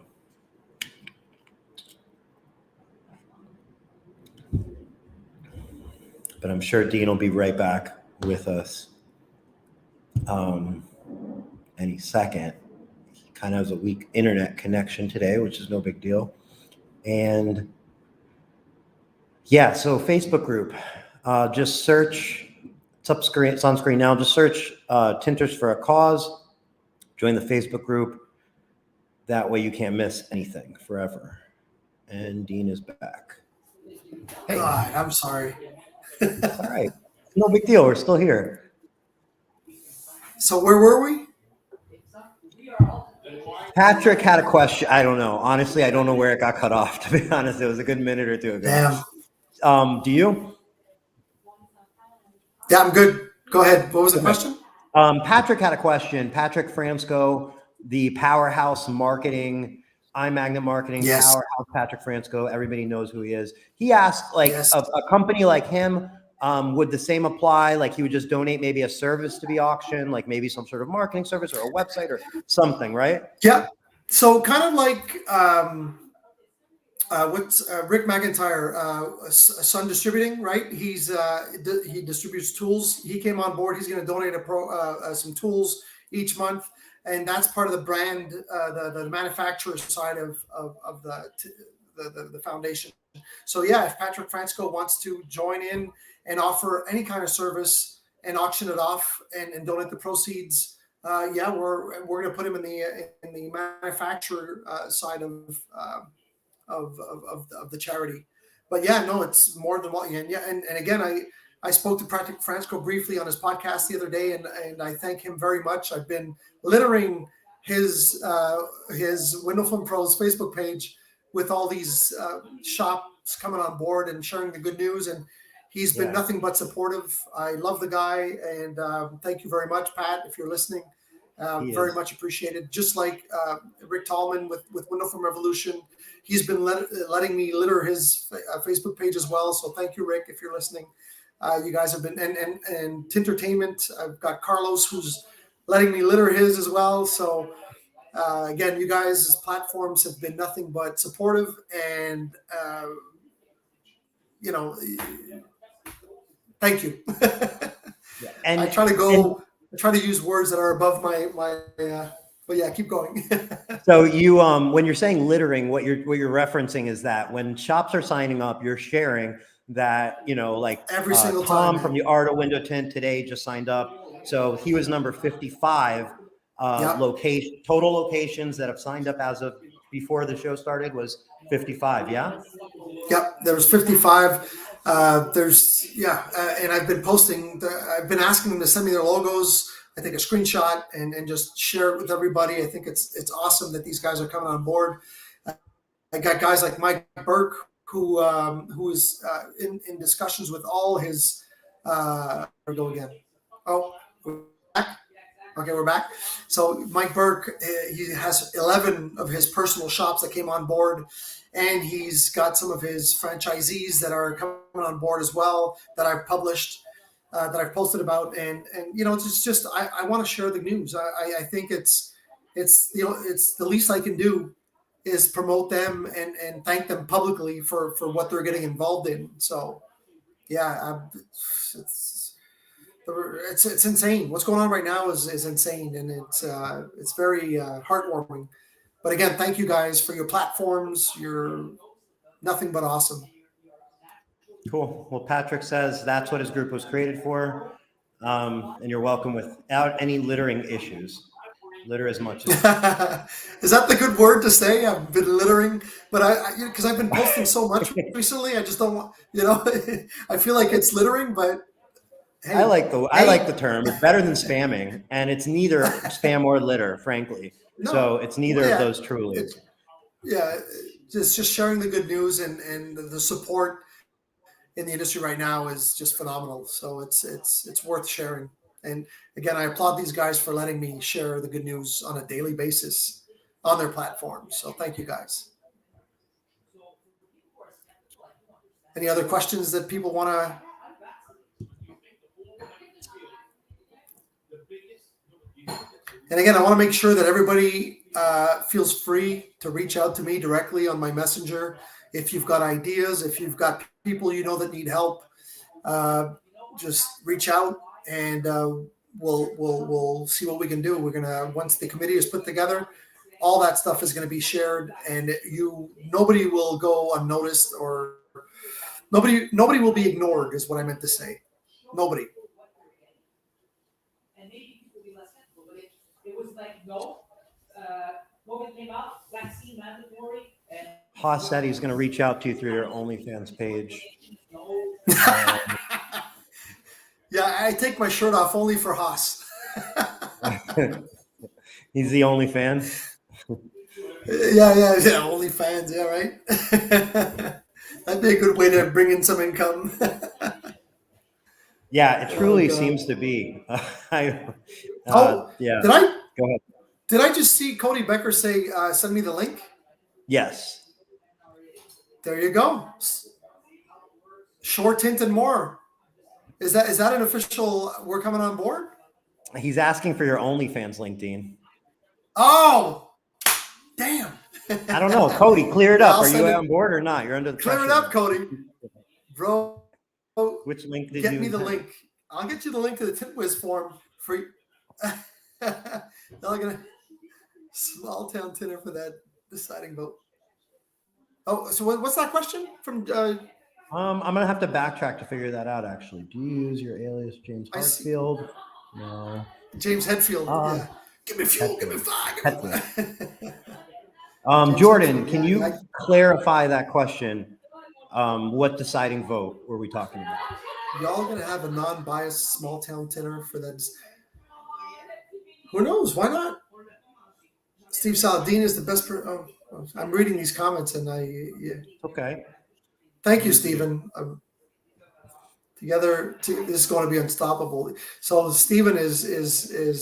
sure Dean will be right back with us any second. He kind of has a weak internet connection today, which is no big deal. And yeah, so Facebook group, just search. It's up screen. It's on screen now. Just search Tinters for a Cause. Join the Facebook group. That way you can't miss anything forever. And Dean is back. Hey.
God, I'm sorry.
It's all right. No big deal. We're still here.
So where were we?
Patrick had a question. I don't know. Honestly, I don't know where it got cut off, to be honest. It was a good minute or two ago.
Damn.
Do you?
Yeah, I'm good. Go ahead. What was the question?
Patrick had a question. Patrick Fransco, the powerhouse marketing, iMagnet marketing,
Yes.
powerhouse Patrick Fransco. Everybody knows who he is. He asked, like, a company like him, would the same apply? Like, he would just donate maybe a service to the auction, like maybe some sort of marketing service or a website or something, right?
Yeah. So kind of like what's Rick McIntyre, Sun Distributing, right? He distributes tools. He came on board. He's going to donate some tools each month, and that's part of the brand, the manufacturer side of the foundation. So yeah, if Patrick Fransco wants to join in and offer any kind of service and auction it off and donate the proceeds, yeah, we're going to put him in the manufacturer side of the charity. But yeah, no, it's more than what. And yeah, and again, I spoke to Patrick Fransco briefly on his podcast the other day, and I thank him very much. I've been littering his Window Film Pros Facebook page with all these shops coming on board and sharing the good news, and he's been nothing but supportive. I love the guy, and thank you very much, Pat, if you're listening. Very much appreciated. Just like Rick Tallman with Window Film Revolution, he's been letting me litter his Facebook page as well. So thank you, Rick, if you're listening. You guys have been, and Tintertainment. I've got Carlos who's letting me litter his as well. So again, you guys' platforms have been nothing but supportive, and you know, thank you. And I try to use words that are above my but yeah, keep going.
So you, when you're saying littering, what you're referencing is that when shops are signing up, you're sharing that, you know, like
every single
Tom
time
from the Art of Window Tint today just signed up. So he was number 55. Location, total locations that have signed up as of before the show started was 55. Yeah.
Yep. There was 55. And I've been posting. I've been asking them to send me their logos. I take a screenshot and just share it with everybody. I think it's awesome that these guys are coming on board. I got guys like Mike Burke who is in discussions with all his. We go again. Oh, we're back. Okay, we're back. So Mike Burke, he has 11 of his personal shops that came on board, and he's got some of his franchisees that are coming on board as well that I've published, that I've posted about, and you know, it's just I want to share the news. I think it's the least I can do is promote them and thank them publicly for what they're getting involved in. So yeah, it's insane. What's going on right now is insane, and it's very heartwarming. But again, thank you guys for your platforms. You're nothing but awesome.
Cool. Well, Patrick says that's what his group was created for, and you're welcome without any littering issues. Litter as much as.
Is that the good word to say? I've been littering, but because I've been posting so much recently, I just don't want, you know. I feel like it's littering, but.
Hey, I like the term. It's better than spamming, and it's neither spam or litter, frankly. No, so it's neither of those truly.
Just sharing the good news and the support in the industry right now is just phenomenal. So it's worth sharing. And again, I applaud these guys for letting me share the good news on a daily basis on their platform. So thank you guys. Any other questions that people want to? And again, I want to make sure that everybody feels free to reach out to me directly on my messenger. If you've got ideas, if you've got people you know that need help, just reach out and we'll see what we can do. We're gonna, once the committee is put together, all that stuff is going to be shared, and nobody will go unnoticed, or nobody will be ignored, is what I meant to say. Nobody.
And maybe people will be less helpful, but it was like, no, when it came out, vaccine mandatory. And
Haas said he's going to reach out to you through your OnlyFans page.
Yeah, I take my shirt off only for Haas.
He's the only fan.
Yeah, OnlyFans, yeah, right. That'd be a good way to bring in some income.
Yeah, it truly seems to be. Yeah.
Did I?
Go ahead.
Did I just see Cody Becker say, "Send me the link"?
Yes.
There you go. Short Tint and More. Is that an official? We're coming on board.
He's asking for your OnlyFans link, Dean.
Oh, damn.
I don't know, Cody. Clear it up.
I'll
Are you
send
on board or not? You're under the
Clear
pressure.
it up, Cody. Bro.
Which link did
Get
you
me the link. I'll get you the link to the Tint Wiz form for They're gonna small town tinner for that deciding vote. Oh, so what's that question from?
I'm gonna have to backtrack to figure that out. Actually, do you use your alias James Hartfield? No.
James Hetfield. Yeah. Give me fuel. Give me fire. Give me
fire. Jordan, can you clarify that question? What deciding vote were we talking about?
Y'all gonna have a non-biased small town tinner for that? Who knows? Why not? Steve Saladin is the best. I'm reading these comments and
Okay.
Thank you, Stephen. Together, this is going to be unstoppable. So Stephen is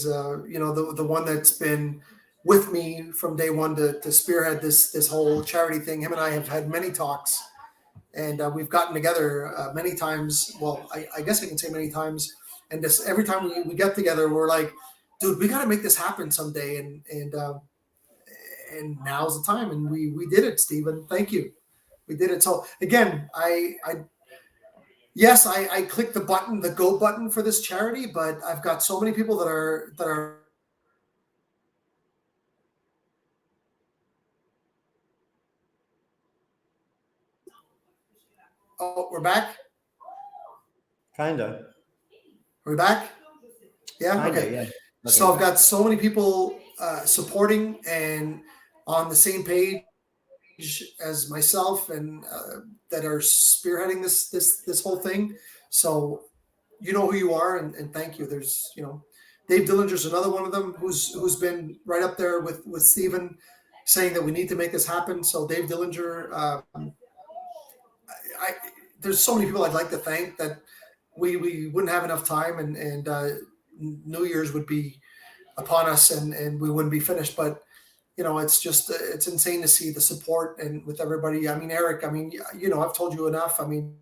the one that's been with me from day one to spearhead this whole charity thing. Him and I have had many talks, and we've gotten together many times. Well, I guess I can say many times. And just every time we get together, we're like, dude, we got to make this happen someday. And now's the time. And we did it, Stephen. Thank you. We did it. So again, I clicked the button, the go button for this charity, but I've got so many people that are Oh, we're back?
Kinda.
Are we back? Yeah?
Kinda,
okay.
Yeah. Okay.
So I've got so many people supporting and on the same page as myself, and that are spearheading this whole thing. So you know who you are, and thank you. There's Dave Dillinger's another one of them who's been right up there with Stephen, saying that we need to make this happen. So Dave Dillinger, there's so many people I'd like to thank that we wouldn't have enough time, and New Year's would be upon us, and we wouldn't be finished. But it's just it's insane to see the support and with everybody. I mean, Eric, I've told you enough. I mean,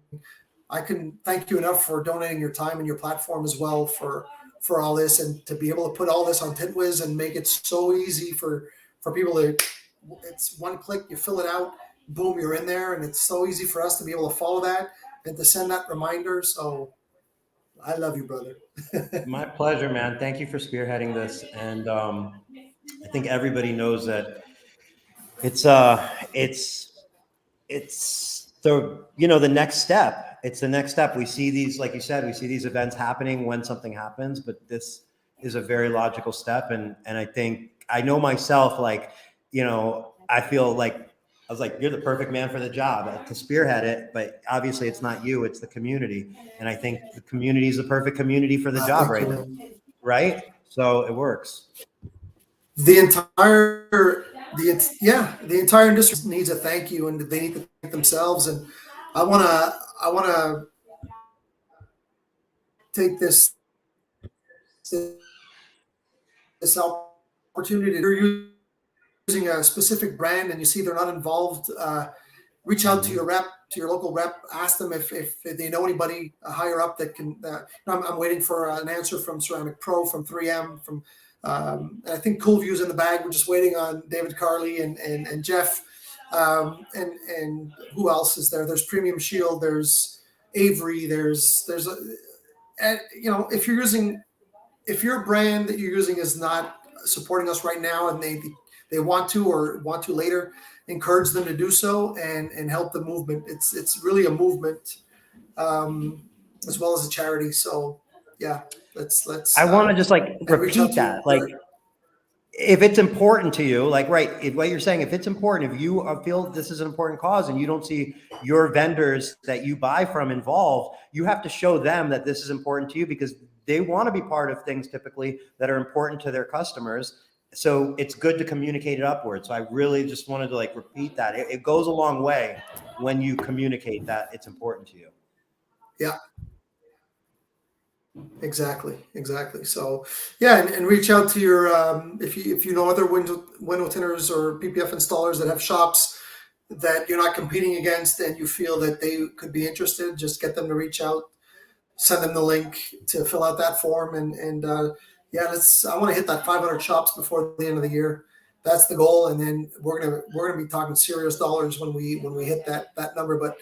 I can thank you enough for donating your time and your platform as well for all this, and to be able to put all this on Tint Wiz and make it so easy for people to. It's one click, you fill it out, boom, you're in there, and it's so easy for us to be able to follow that and to send that reminder. So I love you, brother.
My pleasure, man. Thank you for spearheading this, and I think everybody knows that it's the next step. It's the next step. We see these, like you said, we see these events happening when something happens, but this is a very logical step. And I think I know myself, I feel like I was like, you're the perfect man for the job to spearhead it, but obviously it's not you, it's the community. And I think the community is the perfect community for the job right now. Right? So it works.
The entire industry needs a thank you, and they need to thank themselves. And I want to take this opportunity. You're using a specific brand and you see they're not involved, reach out to your rep, to your local rep, ask them if they know anybody higher up that can. I'm waiting for an answer from Ceramic Pro, from 3M, from I think Cool View's in the bag. We're just waiting on David Carley and Jeff. And who else is there? There's Premium Shield. There's Avery. And if your brand that you're using is not supporting us right now, and they want to or want to later, encourage them to do so and help the movement. It's really a movement, as well as a charity. So yeah, let's.
I want to just like
reach out
repeat
to
that.
you.
Like, if it's important to you, like, right, what you're saying, if it's important, if you feel this is an important cause and you don't see your vendors that you buy from involved, you have to show them that this is important to you, because they want to be part of things typically that are important to their customers. So it's good to communicate it upwards. So I really just wanted to like repeat that. It goes a long way when you communicate that it's important to you.
Yeah. Exactly. So yeah, and reach out to your if you know other window tinters or PPF installers that have shops that you're not competing against and you feel that they could be interested, just get them to reach out, send them the link to fill out that form, and yeah, I want to hit that 500 shops before the end of the year. That's the goal, and then we're gonna be talking serious dollars when we hit that number. But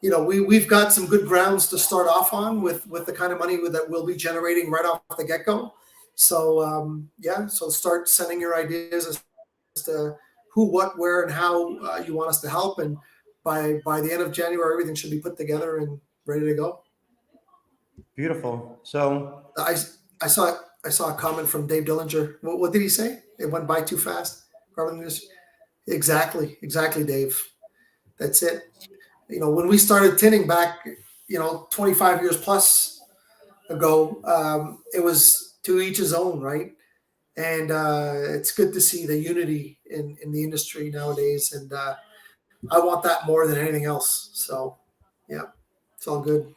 we've got some good grounds to start off on with the kind of money that we'll be generating right off the get-go. So so start sending your ideas as to who, what, where, and how you want us to help. And by the end of January, everything should be put together and ready to go.
Beautiful. So
I saw a comment from Dave Dillinger. What did he say? It went by too fast. Exactly, Dave. That's it. When we started tinning back, 25 years plus ago, it was to each his own, right? And it's good to see the unity in the industry nowadays. And I want that more than anything else. So, yeah, it's all good.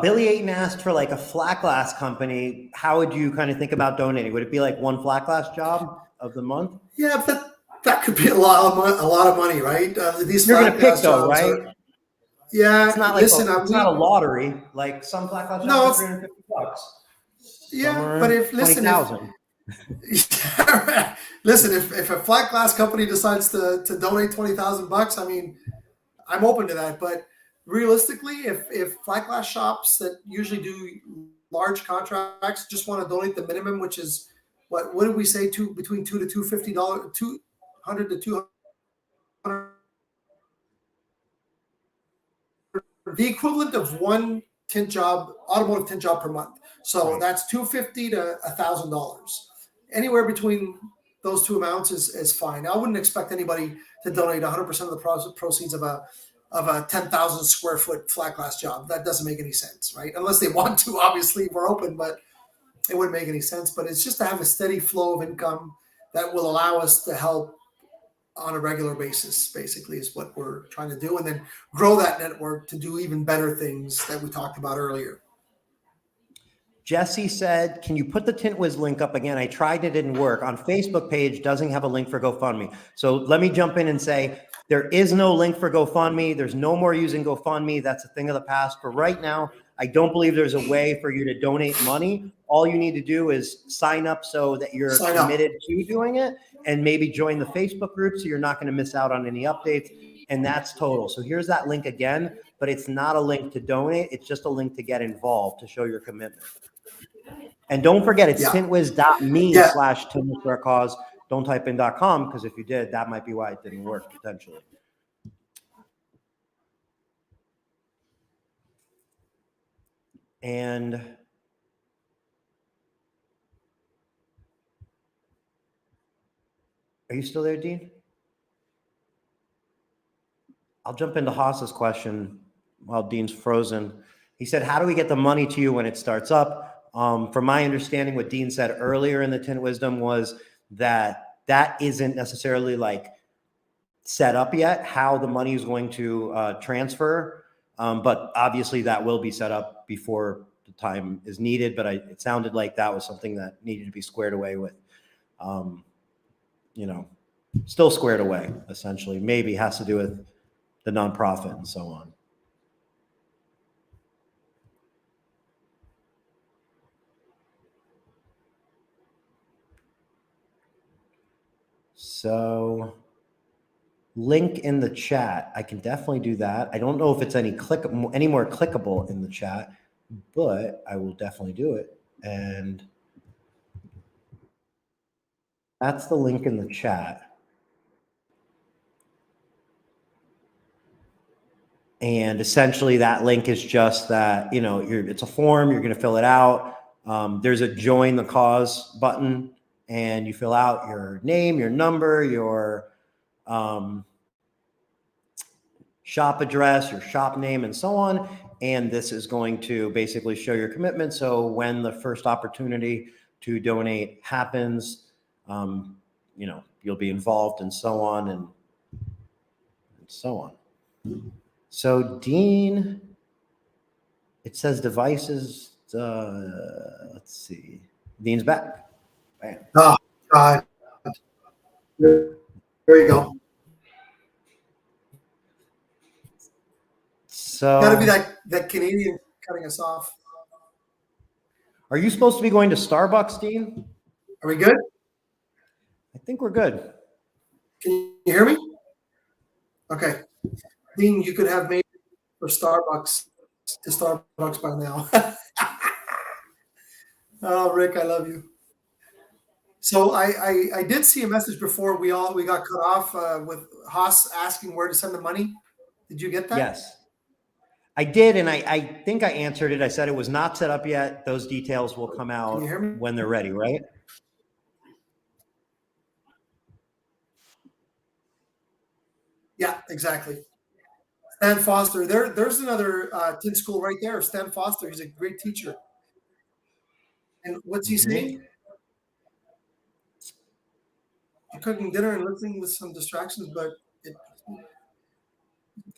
Billy Ayton asked for like a flat glass company. How would you kind of think about donating? Would it be like one flat glass job of the month?
Yeah, but that could be a lot of money, right? These
You're
flat
gonna pick
glass
though,
jobs
right?
yeah.
It's not like
Listen,
it's not a lottery. Like some flat glass
no,
jobs are $350.
Yeah, but if
20,000.
Listen, if a flat glass company decides to donate $20,000, I mean, I'm open to that. But realistically, if flat glass shops that usually do large contracts just want to donate the minimum, which is what did we say, between $200 to $250, $200 to $200, the equivalent of one automotive tint job per month. So
Right.
that's $250 to $1,000. Anywhere between those two amounts is fine. I wouldn't expect anybody to donate 100% of the proceeds of a 10,000 square foot flat glass job. That doesn't make any sense, right? Unless they want to. Obviously, we're open, but it wouldn't make any sense. But it's just to have a steady flow of income that will allow us to help on a regular basis, basically, is what we're trying to do, and then grow that network to do even better things that we talked about earlier.
Jesse said, can you put the Tint Wiz link up again? I tried, it didn't work. On Facebook page doesn't have a link for GoFundMe. So let me jump in and say, there is no link for GoFundMe. There's no more using GoFundMe. That's a thing of the past. For right now, I don't believe there's a way for you to donate money. All you need to do is sign up so that you're committed to doing it, and maybe join the Facebook group so you're not going to miss out on any updates. And that's total. So here's that link again, but it's not a link to donate. It's just a link to get involved, to show your commitment. And don't forget, it's tintwiz.me/Tinters For A Cause. Don't type in .com, because if you did, that might be why it didn't work potentially. And are you still there, Dean? I'll jump into Haas's question while Dean's frozen. He said, how do we get the money to you when it starts up? From my understanding, what Dean said earlier in the Tint Wizdom was that isn't necessarily like set up yet, how the money is going to transfer. But obviously that will be set up before the time is needed. But it sounded like that was something that needed to be squared away with, still squared away, essentially. Maybe has to do with the nonprofit and so on. So link in the chat. I can definitely do that. I don't know if it's any more clickable in the chat, but I will definitely do it. And that's the link in the chat. And essentially that link is just that, you know, it's a form, you're going to fill it out. There's a join the cause button, and you fill out your name, your number, your shop address, your shop name, and so on. And this is going to basically show your commitment. So when the first opportunity to donate happens, you know, you'll be involved and so on and so on. So Dean, it says devices. Let's see. Dean's back. Bam.
Oh, God. There you go.
So
Got to be that Canadian cutting us off.
Are you supposed to be going to Starbucks, Dean?
Are we good?
I think we're good.
Can you hear me? Okay. Dean, you could have made for Starbucks to Starbucks by now. Oh, Rick, I love you. So I did see a message before we got cut off with Haas asking where to send the money. Did you get that?
Yes, I did. And I think I answered it. I said it was not set up yet. Those details will come out
Can you hear me?
when they're ready, right?
Yeah, exactly. Stan Foster. There's another tint school right there. Stan Foster. He's a great teacher. And what's he saying? You're cooking dinner and listening with some distractions, but it's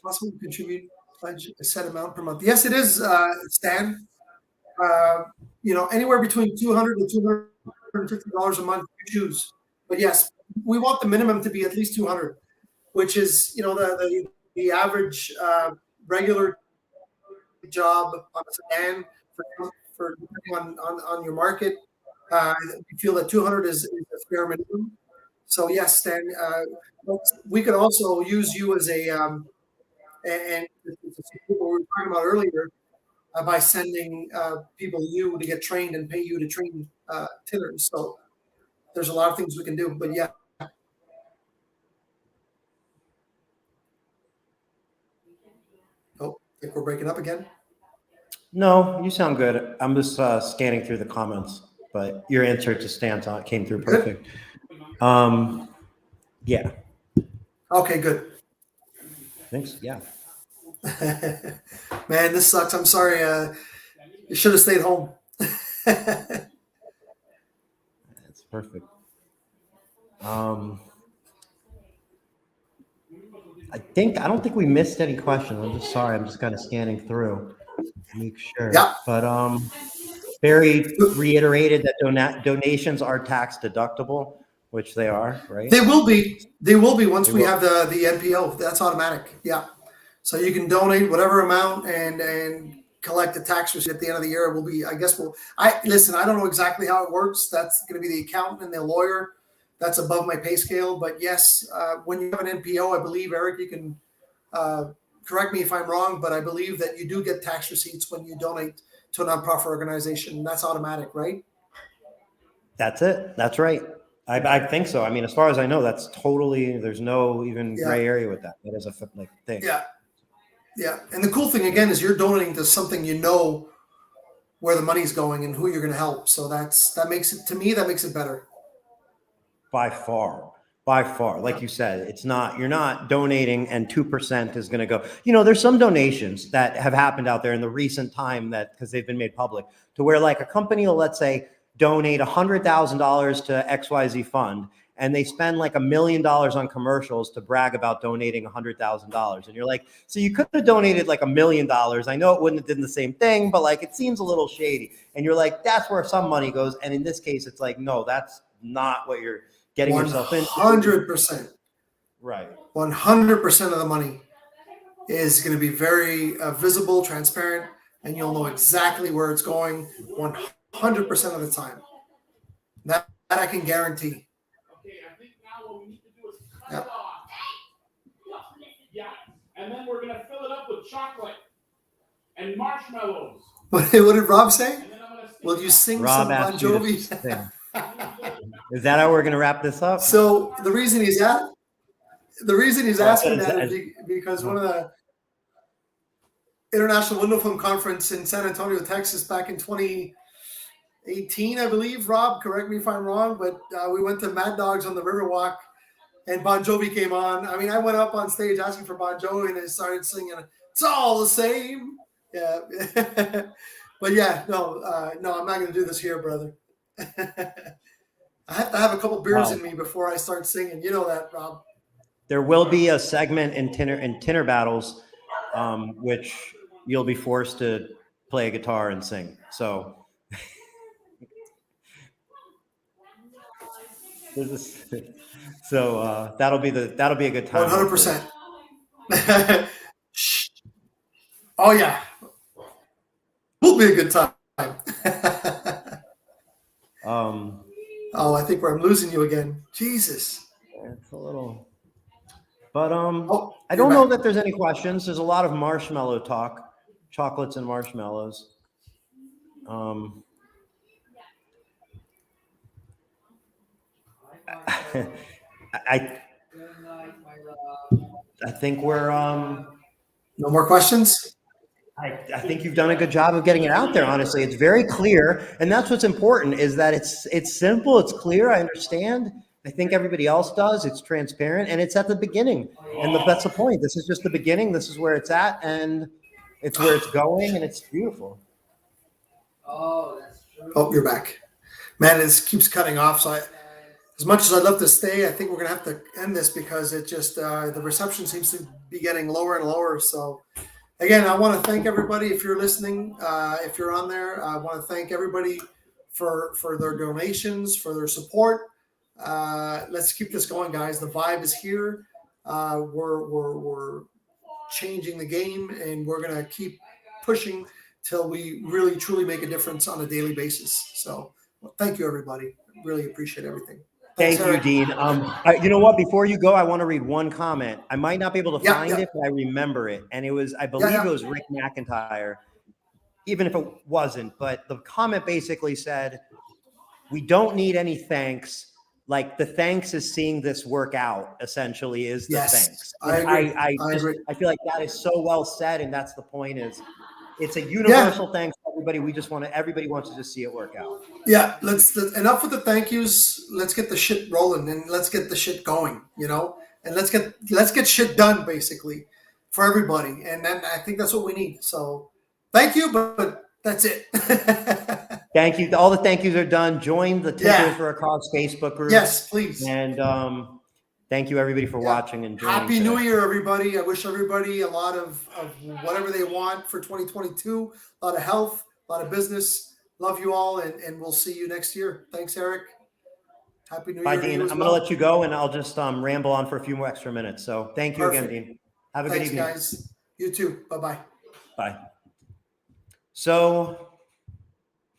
possible to contribute a set amount per month. Yes, it is, Stan. You know, anywhere between $200 to $250 a month, you choose. But yes, we want the minimum to be at least 200, which is, you know, the average regular job on a sedan for depending on your market. We feel that 200 is a fair minimum. So yes, Stan, we could also use you as a and what we were talking about earlier by sending people you to get trained and pay you to train tinters. So there's a lot of things we can do. But yeah. Oh, I think we're breaking up again.
No, you sound good. I'm just scanning through the comments, but your answer to Stan's came through perfect. Yeah.
Okay, good.
Thanks. Yeah.
Man, this sucks. I'm sorry. You should have stayed home.
That's perfect. I don't think we missed any questions. I'm just sorry. I'm just kind of scanning through to make sure.
Yeah.
But Barry reiterated that donations are tax deductible, which they are, right?
They will be. They will be once we have the NPO. That's automatic. Yeah. So you can donate whatever amount and collect a tax receipt at the end of the year. It will be, I guess listen, I don't know exactly how it works. That's going to be the accountant and the lawyer. That's above my pay scale. But yes, when you have an NPO, I believe, Eric, you can correct me if I'm wrong, but I believe that you do get tax receipts when you donate to a nonprofit organization. That's automatic, right?
That's it. That's right. I think so. I mean, as far as I know, that's totally, there's no even gray area with that. That is a thing.
Yeah. Yeah. And the cool thing, again, is you're donating to something you know where the money's going and who you're going to help. So that makes it, to me, that makes it better.
By far. Like you said, it's not, you're not donating and 2% is going to go, you know, there's some donations that have happened out there in the recent time that, because they've been made public, to where like a company will, let's say, donate $100,000 to XYZ fund, and they spend like $1 million on commercials to brag about donating $100,000. And you're like, so you could have donated like $1 million. I know it wouldn't have done the same thing, but like, it seems a little shady. And you're like, that's where some money goes. And in this case, it's like, no, that's not what you're getting yourself into.
100%.
Right.
100% of the money is going to be very visible, transparent, and you'll know exactly where it's going 100% of the time. That I can guarantee.
and then we're gonna fill it up with chocolate and marshmallows.
What did Rob say?
And then I'm gonna stick
Will
it
you
up-
sing
Rob
some Bon
asked you to
Jovi?
sing. Is that how we're going to wrap this up?
So the reason he's asking
is
that
that-
is because one of the International Window Film Conference in San Antonio, Texas, back in 2018, I believe. Rob, correct me if I'm wrong, but we went to Mad Dogs on the Riverwalk, and Bon Jovi came on. I mean, I went up on stage asking for Bon Jovi, and I started singing "It's All the Same." Yeah, but yeah, no, I'm not going to do this here, brother. I have to have a couple beers in me before I start singing. You know that, Rob.
There will be a segment in Tinter Battles, which you'll be forced to play a guitar and sing. So that'll be a good time.
100%. Oh yeah, will be a good time. Oh, I think I'm losing you again. Jesus.
It's a little, but
Oh,
I don't know that there's any questions. There's a lot of marshmallow talk, chocolates and marshmallows. I think we're
no more questions.
I think you've done a good job of getting it out there. Honestly, it's very clear, and that's what's important. Is that it's simple, it's clear. I understand. I think everybody else does. It's transparent, and it's at the beginning, and that's the point. This is just the beginning. This is where it's at, and it's where it's going, and it's beautiful.
Oh, that's true.
Oh, you're back, man. It keeps cutting off. So, as much as I'd love to stay, I think we're gonna have to end this because it just the reception seems to be getting lower and lower. So. Again, I want to thank everybody. If you're listening, if you're on there, I want to thank everybody for their donations, for their support. Let's keep this going, guys. The vibe is here. We're changing the game, and we're gonna keep pushing till we really truly make a difference on a daily basis. So, thank you, everybody. Really appreciate everything.
Thank you, Dean. You know what? Before you go, I want to read one comment. I might not be able to find it, but I remember it. And it was, I believe it was Rick McIntyre, even if it wasn't. But the comment basically said, we don't need any thanks. Like the thanks is seeing this work out, essentially, is the thanks.
I agree.
I feel like that is so well said. And that's the point is, it's a universal thanks to everybody. Everybody wants to just see it work out.
Yeah, let's enough with the thank yous. Let's get the shit rolling and let's get the shit going, and let's get shit done basically for everybody. And then I think that's what we need. So thank you, but that's it.
Thank you. All the thank yous are done. Join the Tinters For A Cause Facebook group.
Yes, please.
And thank you everybody for watching and joining.
Happy New Year, everybody. I wish everybody a lot of whatever they want for 2022, a lot of health, a lot of business. Love you all, and we'll see you next year. Thanks, Eric. Happy New Year.
Bye, Dean. I'm going to let you go, and I'll just ramble on for a few more extra minutes. So thank you again, Dean. Have a good evening.
Thanks, guys. You too. Bye-bye.
Bye. So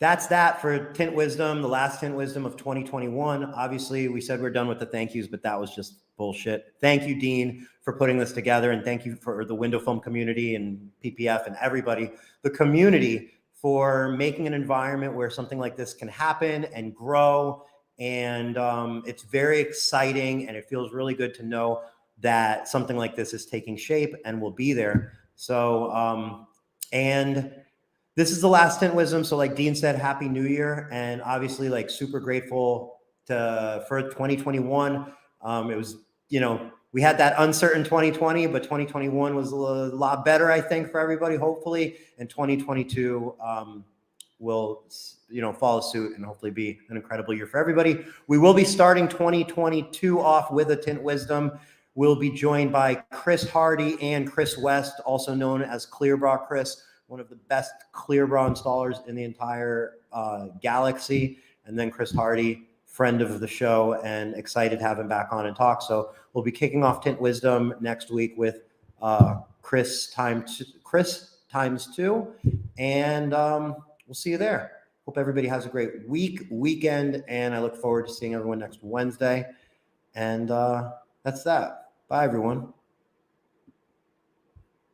that's that for Tint Wisdom, the last Tint Wisdom of 2021. Obviously, we said we're done with the thank yous, but that was just bullshit. Thank you, Dean, for putting this together, and thank you for the window film community and PPF and everybody, the community, for making an environment where something like this can happen and grow. And it's very exciting, and it feels really good to know that something like this is taking shape and will be there. So, and this is the last Tint Wisdom. So like Dean said, Happy New Year. And obviously like super grateful for 2021. It was, we had that uncertain 2020, but 2021 was a lot better, I think, for everybody, hopefully. And 2022 will, follow suit and hopefully be an incredible year for everybody. We will be starting 2022 off with a Tint Wisdom. We'll be joined by Chris Hardy and Chris West, also known as Clear Bra Chris, one of the best clear bra installers in the entire galaxy. And then Chris Hardy, friend of the show, and excited to have him back on and talk. So we'll be kicking off Tint Wisdom next week with Chris times two, and we'll see you there. Hope everybody has a great weekend, and I look forward to seeing everyone next Wednesday. And that's that. Bye, everyone.